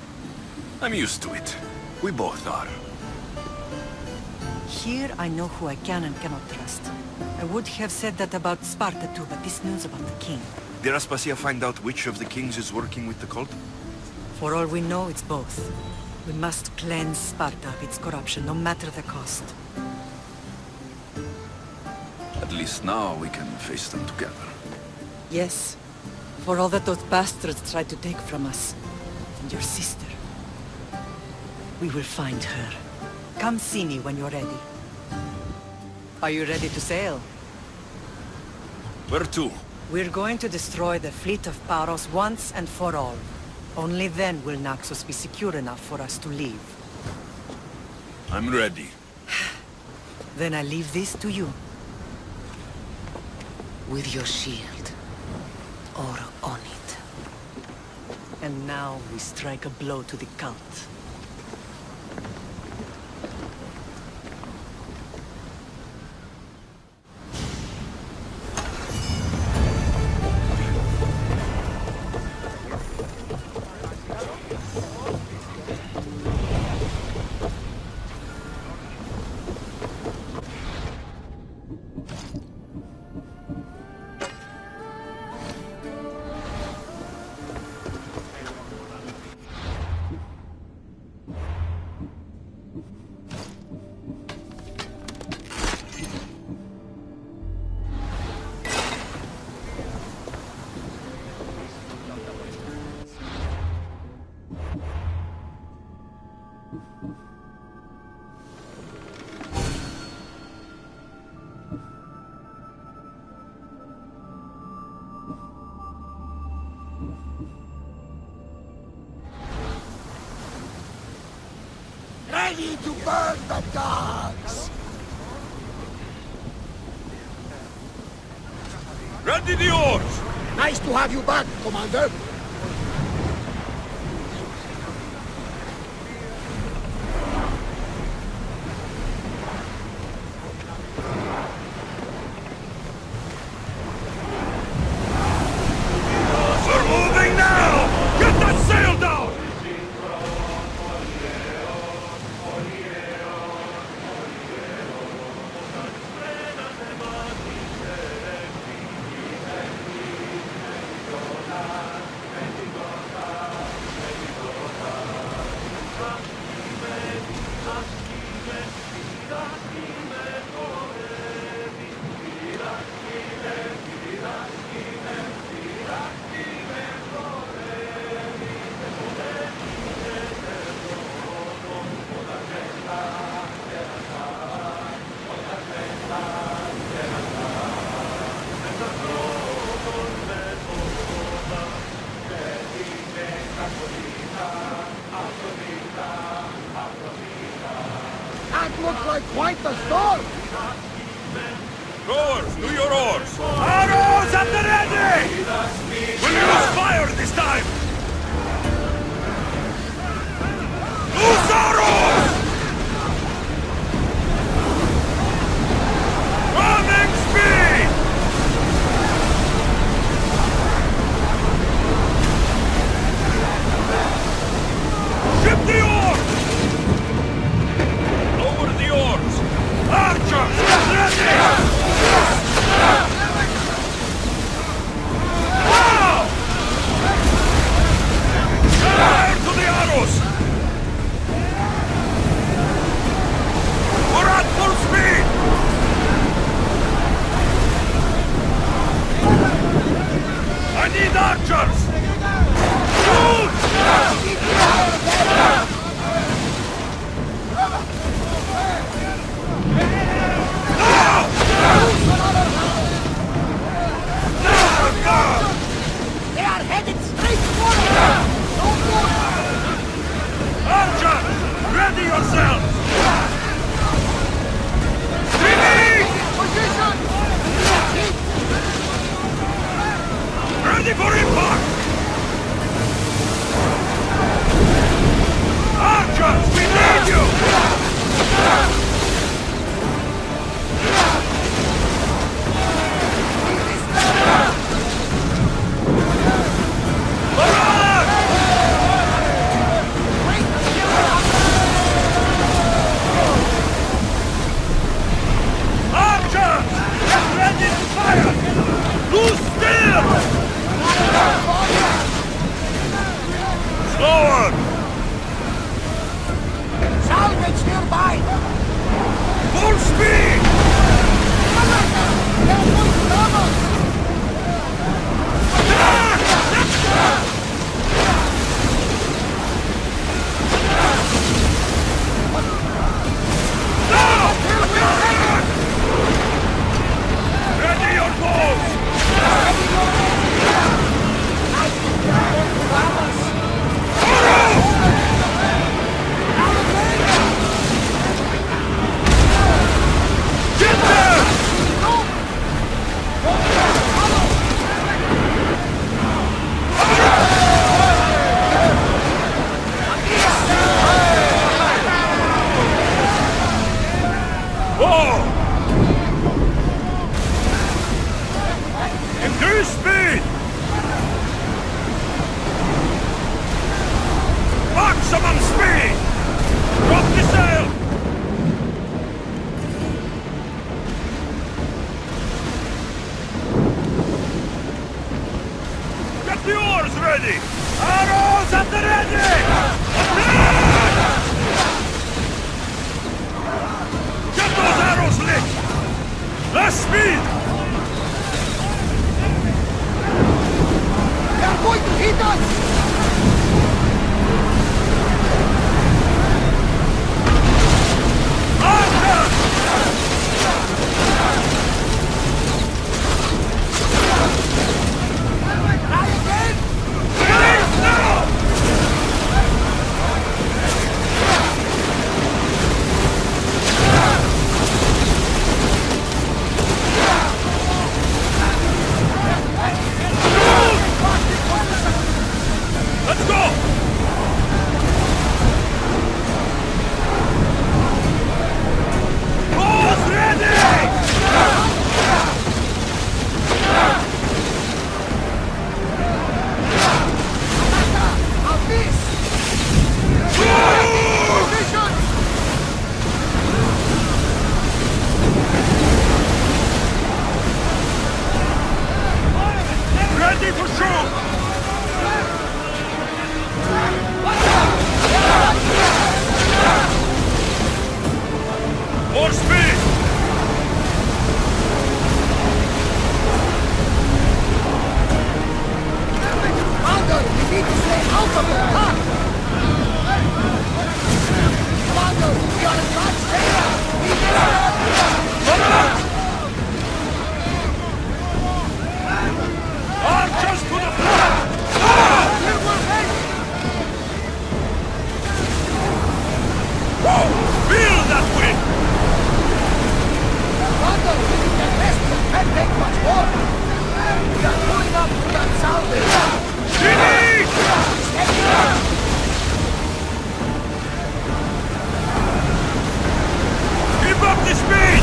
I'm used to it. We both are. Here I know who I can and cannot trust. I would have said that about Sparta too, but this news about the king. Did Aspasia find out which of the kings is working with the cult? For all we know, it's both. We must cleanse Sparta of its corruption, no matter the cost. At least now we can face them together. Yes. For all that those bastards tried to take from us. And your sister. We will find her. Come see me when you're ready. Are you ready to sail? Where to? We're going to destroy the fleet of Paros once and for all. Only then will Naxos be secure enough for us to leave. I'm ready. Then I leave this to you. With your shield. Or on it. And now we strike a blow to the cult. Ready to burn the dogs! Ready the oars! Nice to have you back, Commander. We're moving now! Get that sail down! That looks like quite the storm! Rowers, do your oars! Arrows at the ready! We'll use fire this time! Loose arrows! Running speed! Ship the oars! Lower the oars! Archers, get ready! Wow! Loose steer! Slower! Salvage nearby! Full speed! Ready your bows! Get there! Whoa! Increase speed! Maximum speed! Drop the sail! Get the oars ready! Arrows at the ready! Get those arrows lit! Less speed! They're going to hit us! Let's go! Bows ready! Ready for shoot! More speed! Commander, we need to stay out of the attack! Commander, we are in bad shape! We need Archers to the front! Whoa! Feel that wind! Commander, we need to rest. We can't take much more! We are pulling up to that salvage! Finish! Keep up the speed!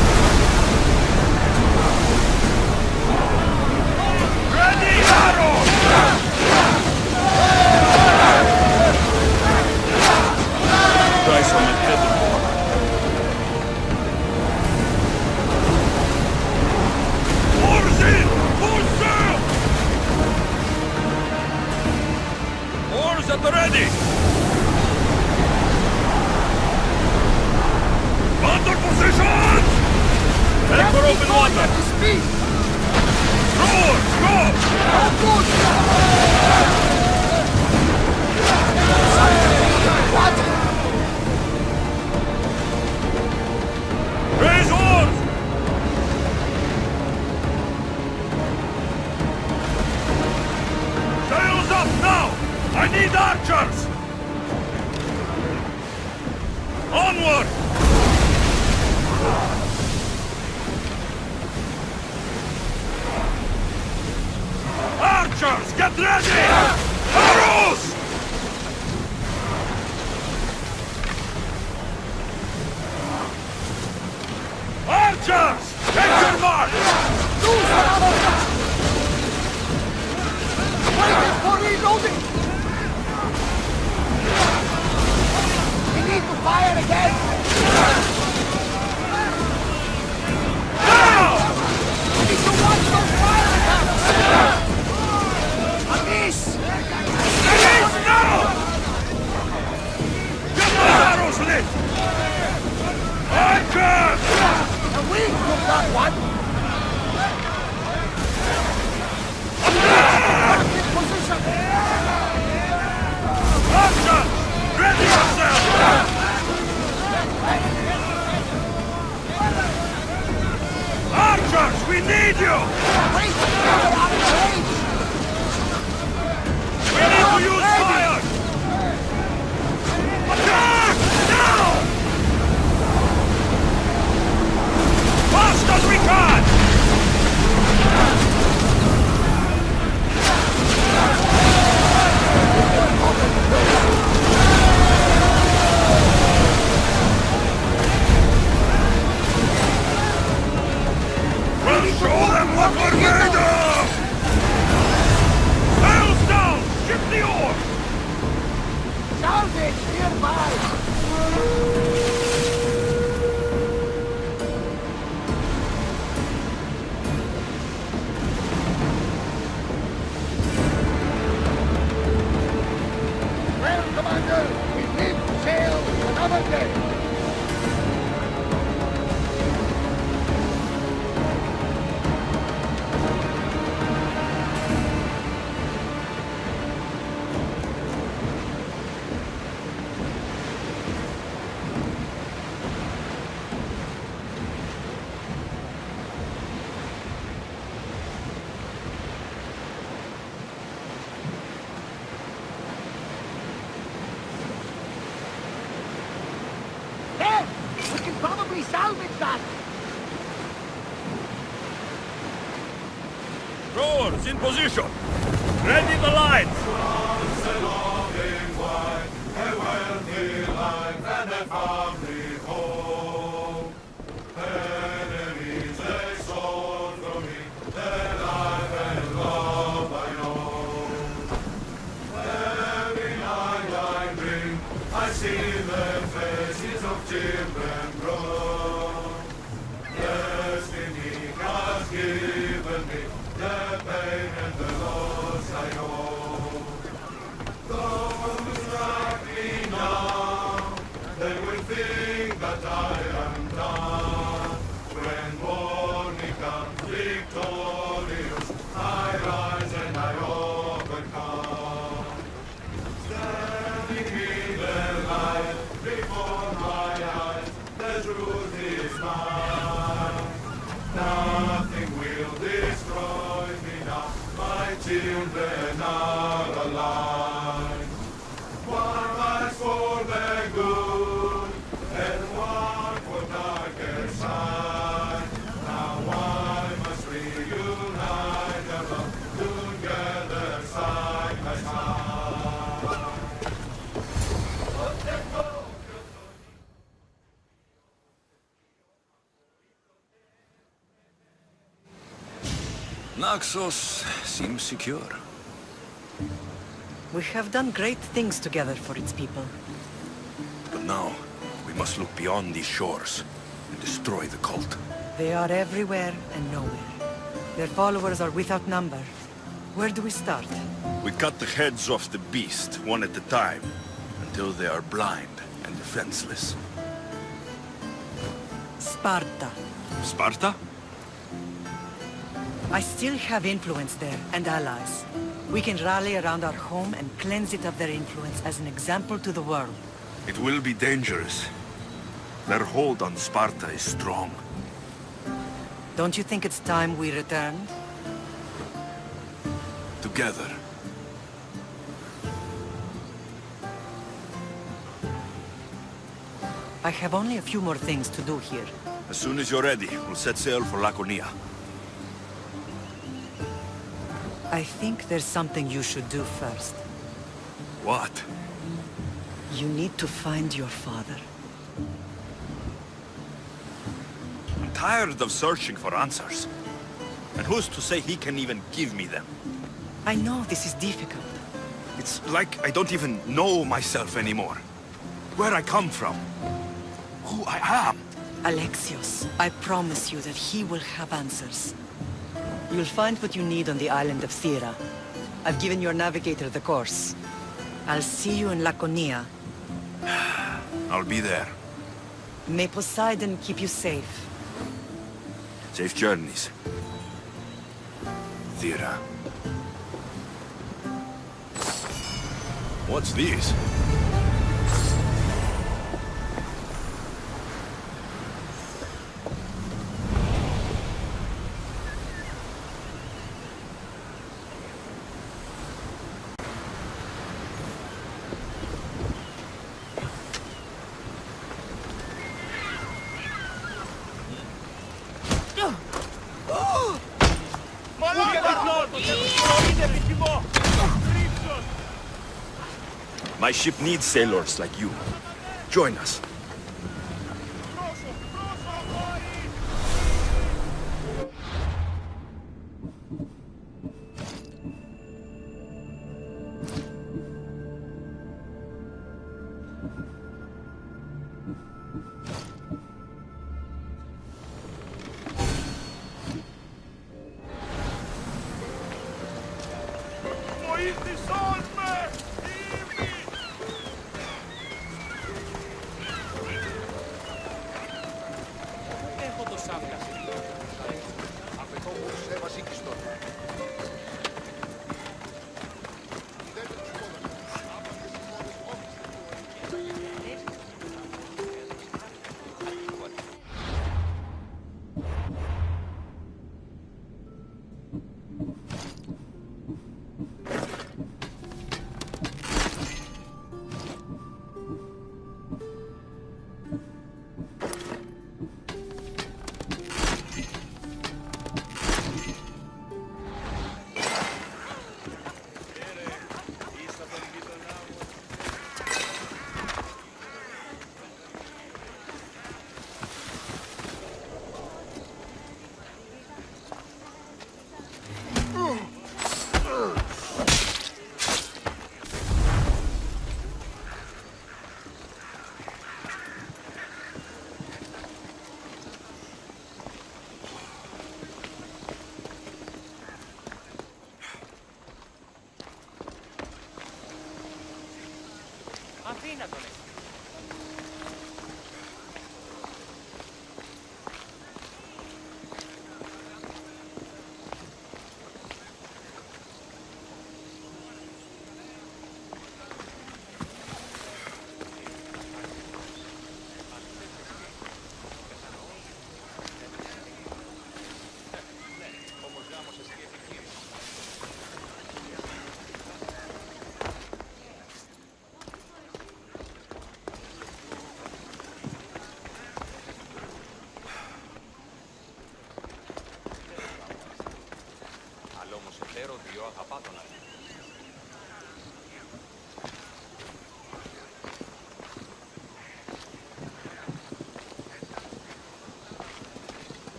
Ready, arrows! Price on the head of oars in! Full sail! Oars at the ready! Under position! Head for open water! Oars, go! Raise oars! Sails up now! I need archers! Onward! Archers, get ready! Arrows! Archers, take your mark! Waiting for reloading! We need to fire again! Now! We need to watch those fire attacks! Archers, we need you! Wait! We're out of range! We need to use fire! Attack! Now! Fast as we can! We'll show them what we're made of! Sails down! Ship the oar! Salvage nearby! Well, Commander, we need to sail another day. There! We can probably salvage that! Rowers in position! Ready the lights! Children are alive. One lies for the good, and one for darker side. Now why must we unite our love together side by side? Naxos seems secure. We have done great things together for its people. But now, we must look beyond these shores and destroy the cult. They are everywhere and nowhere. Their followers are without number. Where do we start? We cut the heads off the beast, one at a time, until they are blind and defenseless. Sparta. Sparta? I still have influence there, and allies. We can rally around our home and cleanse it of their influence as an example to the world. It will be dangerous. Their hold on Sparta is strong. Don't you think it's time we returned? Together. I have only a few more things to do here. As soon as you're ready, we'll set sail for Laconia. I think there's something you should do first. What? You need to find your father. I'm tired of searching for answers. And who's to say he can even give me them? I know this is difficult. It's like I don't even know myself anymore. Where I come from. Who I am. Alexios, I promise you that he will have answers. You'll find what you need on the island of Thera. I've given your navigator the course. I'll see you in Laconia. I'll be there. May Poseidon keep you safe. Safe journeys. Thera. What's this? My ship needs sailors like you. Join us. Αθήνα τον έχει.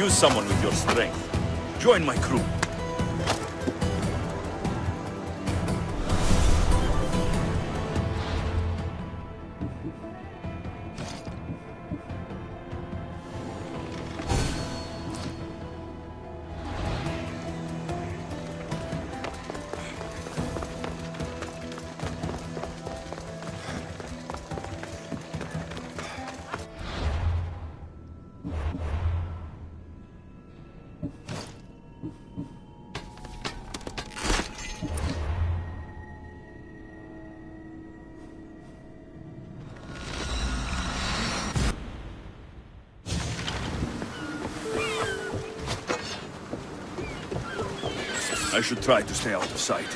Use someone with your strength. Join my crew. I should try to stay out of sight.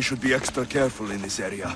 should be extra careful in this area.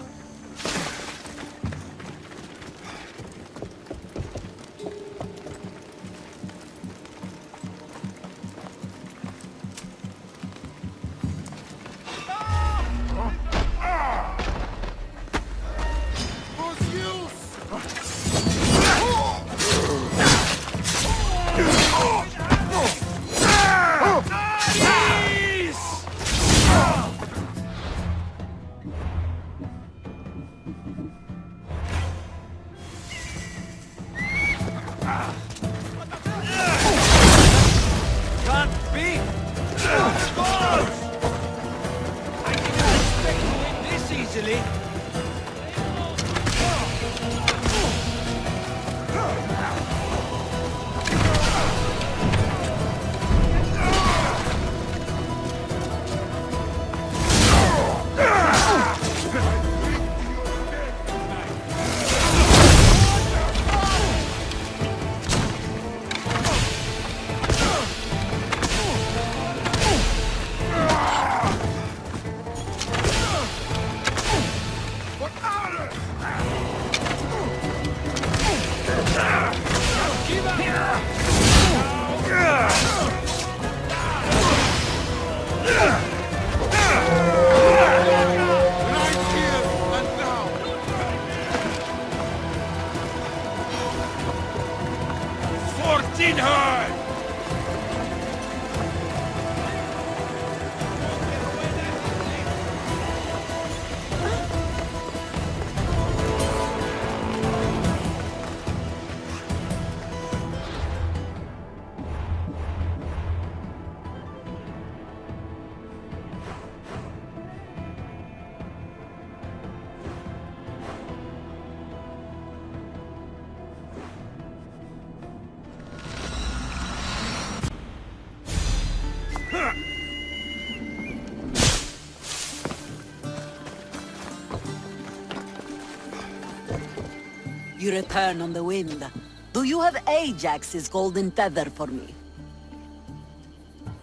You return on the wind. Do you have Ajax's golden feather for me?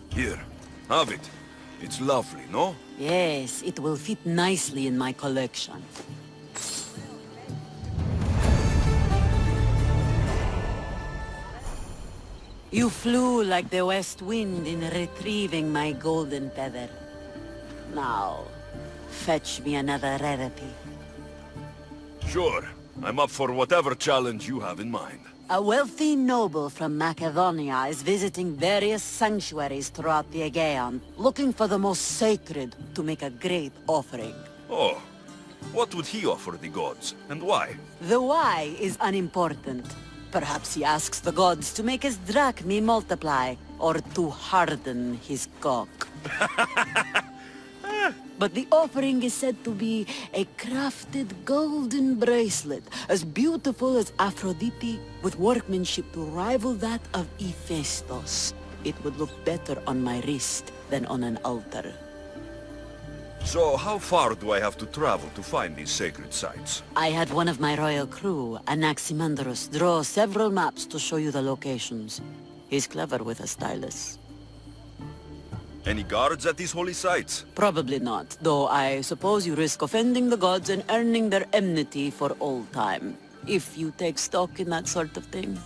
Here, have it. It's lovely, no? Yes, it will fit nicely in my collection. You flew like the west wind in retrieving my golden feather. Now, fetch me another rarity. Sure. I'm up for whatever challenge you have in mind. A wealthy noble from Macedonia is visiting various sanctuaries throughout the Aegean, looking for the most sacred to make a great offering. Oh, what would he offer the gods, and why? The why is unimportant. Perhaps he asks the gods to make his drachmi multiply, or to harden his cock. But the offering is said to be a crafted golden bracelet, as beautiful as Aphrodite, with workmanship to rival that of Hephaestus. It would look better on my wrist than on an altar. So how far do I have to travel to find these sacred sites? I had one of my royal crew, Anaximandros, draw several maps to show you the locations. He's clever with a stylus. Any guards at these holy sites? Probably not, though I suppose you risk offending the gods and earning their enmity for all time. If you take stock in that sort of thing.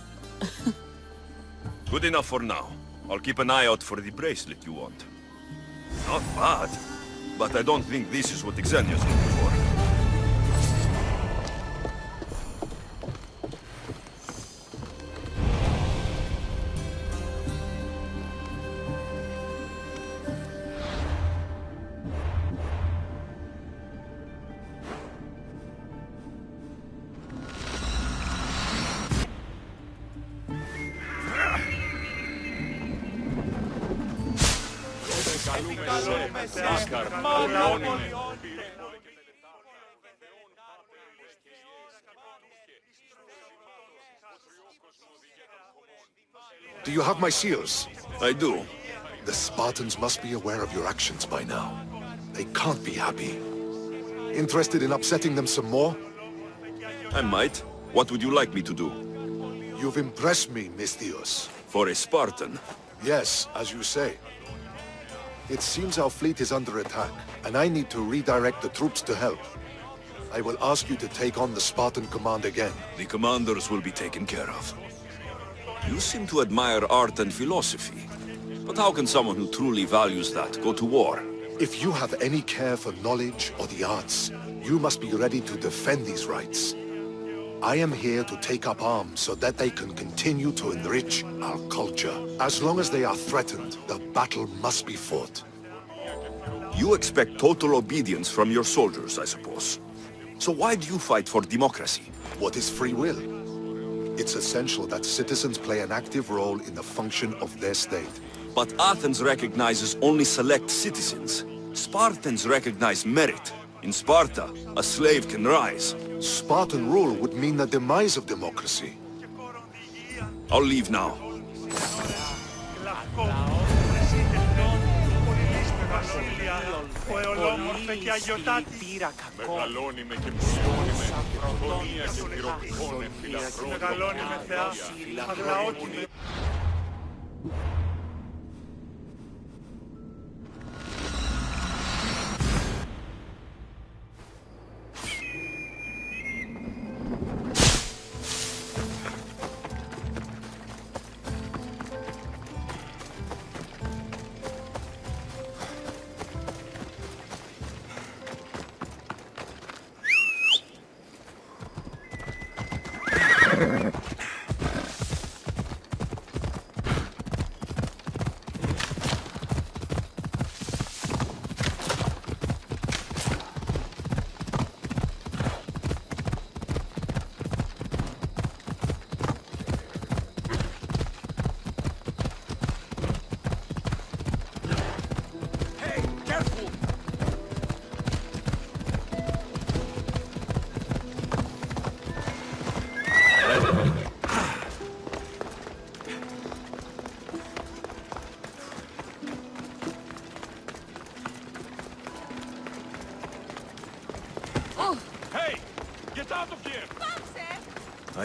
Good enough for now. I'll keep an eye out for the bracelet you want. Not bad, but I don't think this is what Xenia's looking for. Do you have my seals? I do. The Spartans must be aware of your actions by now. They can't be happy. Interested in upsetting them some more? I might. What would you like me to do? You've impressed me, Misthios. For a Spartan? Yes, as you say. It seems our fleet is under attack, and I need to redirect the troops to help. I will ask you to take on the Spartan command again. The commanders will be taken care of. You seem to admire art and philosophy. But how can someone who truly values that go to war? If you have any care for knowledge or the arts, you must be ready to defend these rights. I am here to take up arms so that they can continue to enrich our culture. As long as they are threatened, the battle must be fought. You expect total obedience from your soldiers, I suppose. So why do you fight for democracy? What is free will? It's essential that citizens play an active role in the function of their state. But Athens recognizes only select citizens. Spartans recognize merit. In Sparta, a slave can rise. Spartan rule would mean the demise of democracy. I'll leave now. Μεγαλώνει με και πλουσιώνει με αγωνία και πυροπικών εμφυλαχρών. Μεγαλώνει με θεά, αγλαόκινη.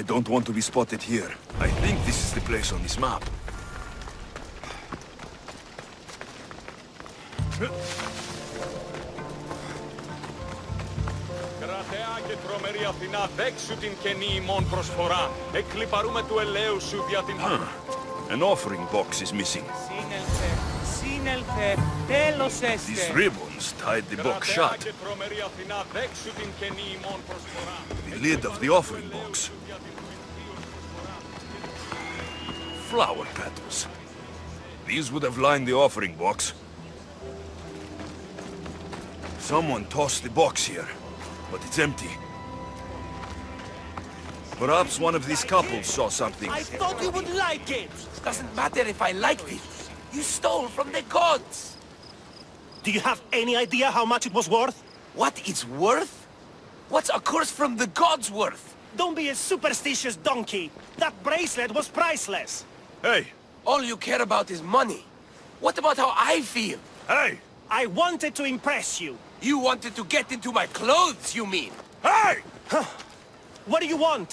I don't want to be spotted here. I think this is the place on this map. Κρατεά και τρομερή Αθηνά, δέξου την καινή ημών προσφορά. Εκλιπαρούμε του ελαίου σου δια την... An offering box is missing. Σύνελθε, τέλος έστε. These ribbons tied the box shut. Και τρομερή Αθηνά, δέξου την καινή ημών προσφορά. The lid of the offering box. Flower petals. These would have lined the offering box. Someone tossed the box here, but it's empty. Perhaps one of these couples saw something. I thought you would like it! Doesn't matter if I liked it. You stole from the gods! Do you have any idea how much it was worth? What it's worth? What's a curse from the gods worth? Don't be a superstitious donkey. That bracelet was priceless. Hey! All you care about is money. What about how I feel? Hey! I wanted to impress you. You wanted to get into my clothes, you mean? Hey! Huh. What do you want?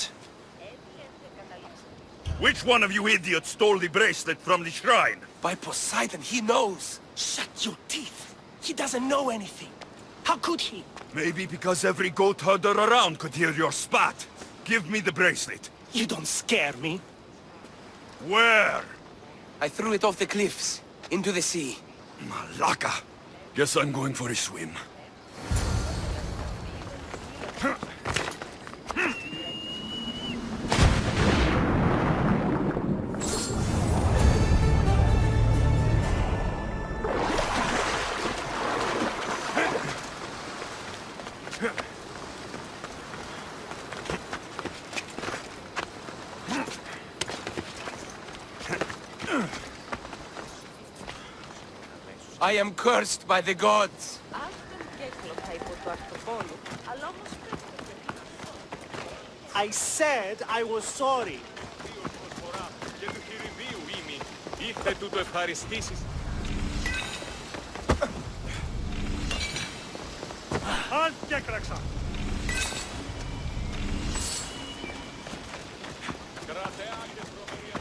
Which one of you idiots stole the bracelet from the shrine? By Poseidon, he knows. Shut your teeth. He doesn't know anything. How could he? Maybe because every goat herder around could hear your spat. Give me the bracelet. You don't scare me. Where? I threw it off the cliffs, into the sea. Malaka. Guess I'm going for a swim. I am cursed by the gods. I said I was sorry. Και του χειριδίου ήμι, ήρθε τούτο ευχαριστήσεις. Αν και έκραξα. Κρατεά και τρομερή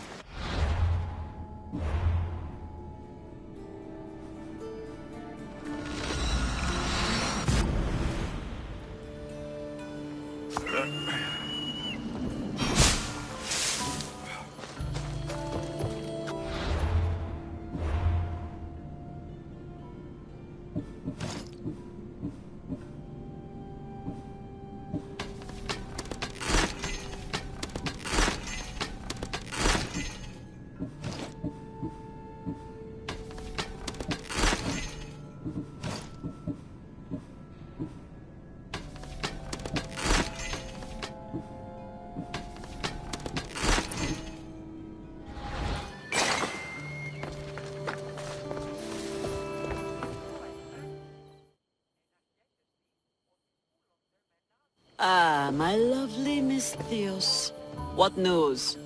Ah, my lovely Miss Theos. What news?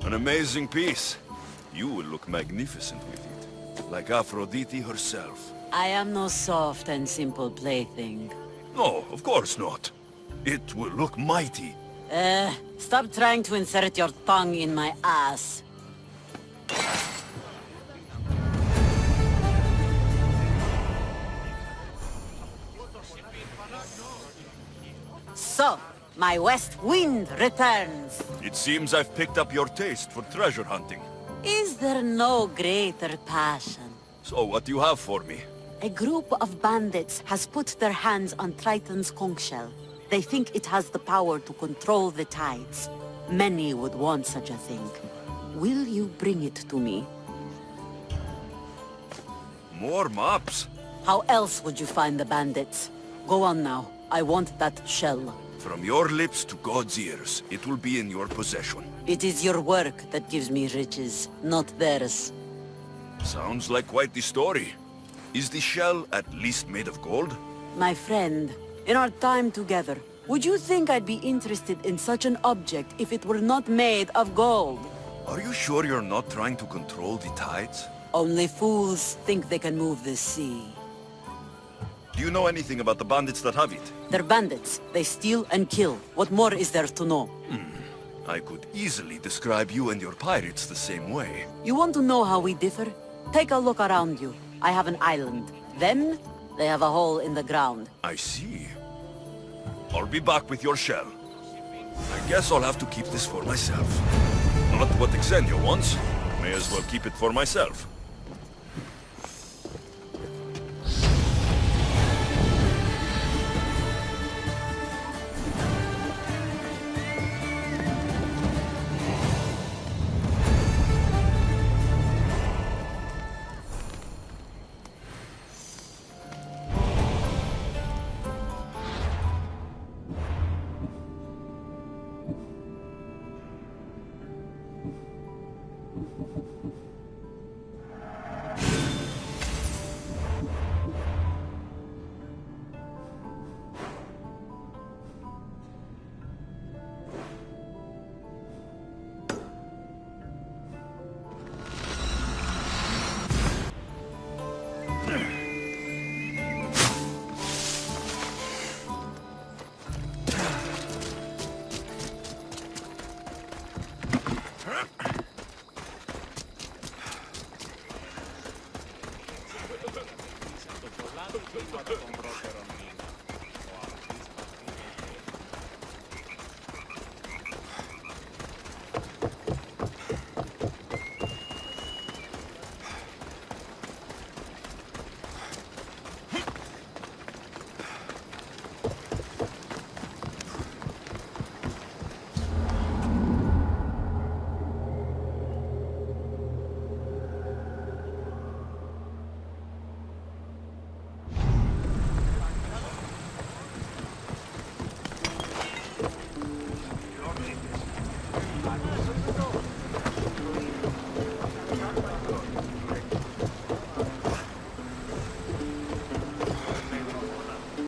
An amazing piece. You will look magnificent with it. Like Aphrodite herself. I am no soft and simple plaything. No, of course not. It will look mighty. Stop trying to insert your tongue in my ass. So, my west wind returns. It seems I've picked up your taste for treasure hunting. Is there no greater passion? So what do you have for me? A group of bandits has put their hands on Triton's conch shell. They think it has the power to control the tides. Many would want such a thing. Will you bring it to me? More maps? How else would you find the bandits? Go on now. I want that shell. From your lips to God's ears, it will be in your possession. It is your work that gives me riches, not theirs. Sounds like quite the story. Is the shell at least made of gold? My friend, in our time together, would you think I'd be interested in such an object if it were not made of gold? Are you sure you're not trying to control the tides? Only fools think they can move the sea. Do you know anything about the bandits that have it? They're bandits. They steal and kill. What more is there to know? I could easily describe you and your pirates the same way. You want to know how we differ? Take a look around you. I have an island. Them, they have a hole in the ground. I see. I'll be back with your shell. I guess I'll have to keep this for myself. Not what Xenia wants. May as well keep it for myself.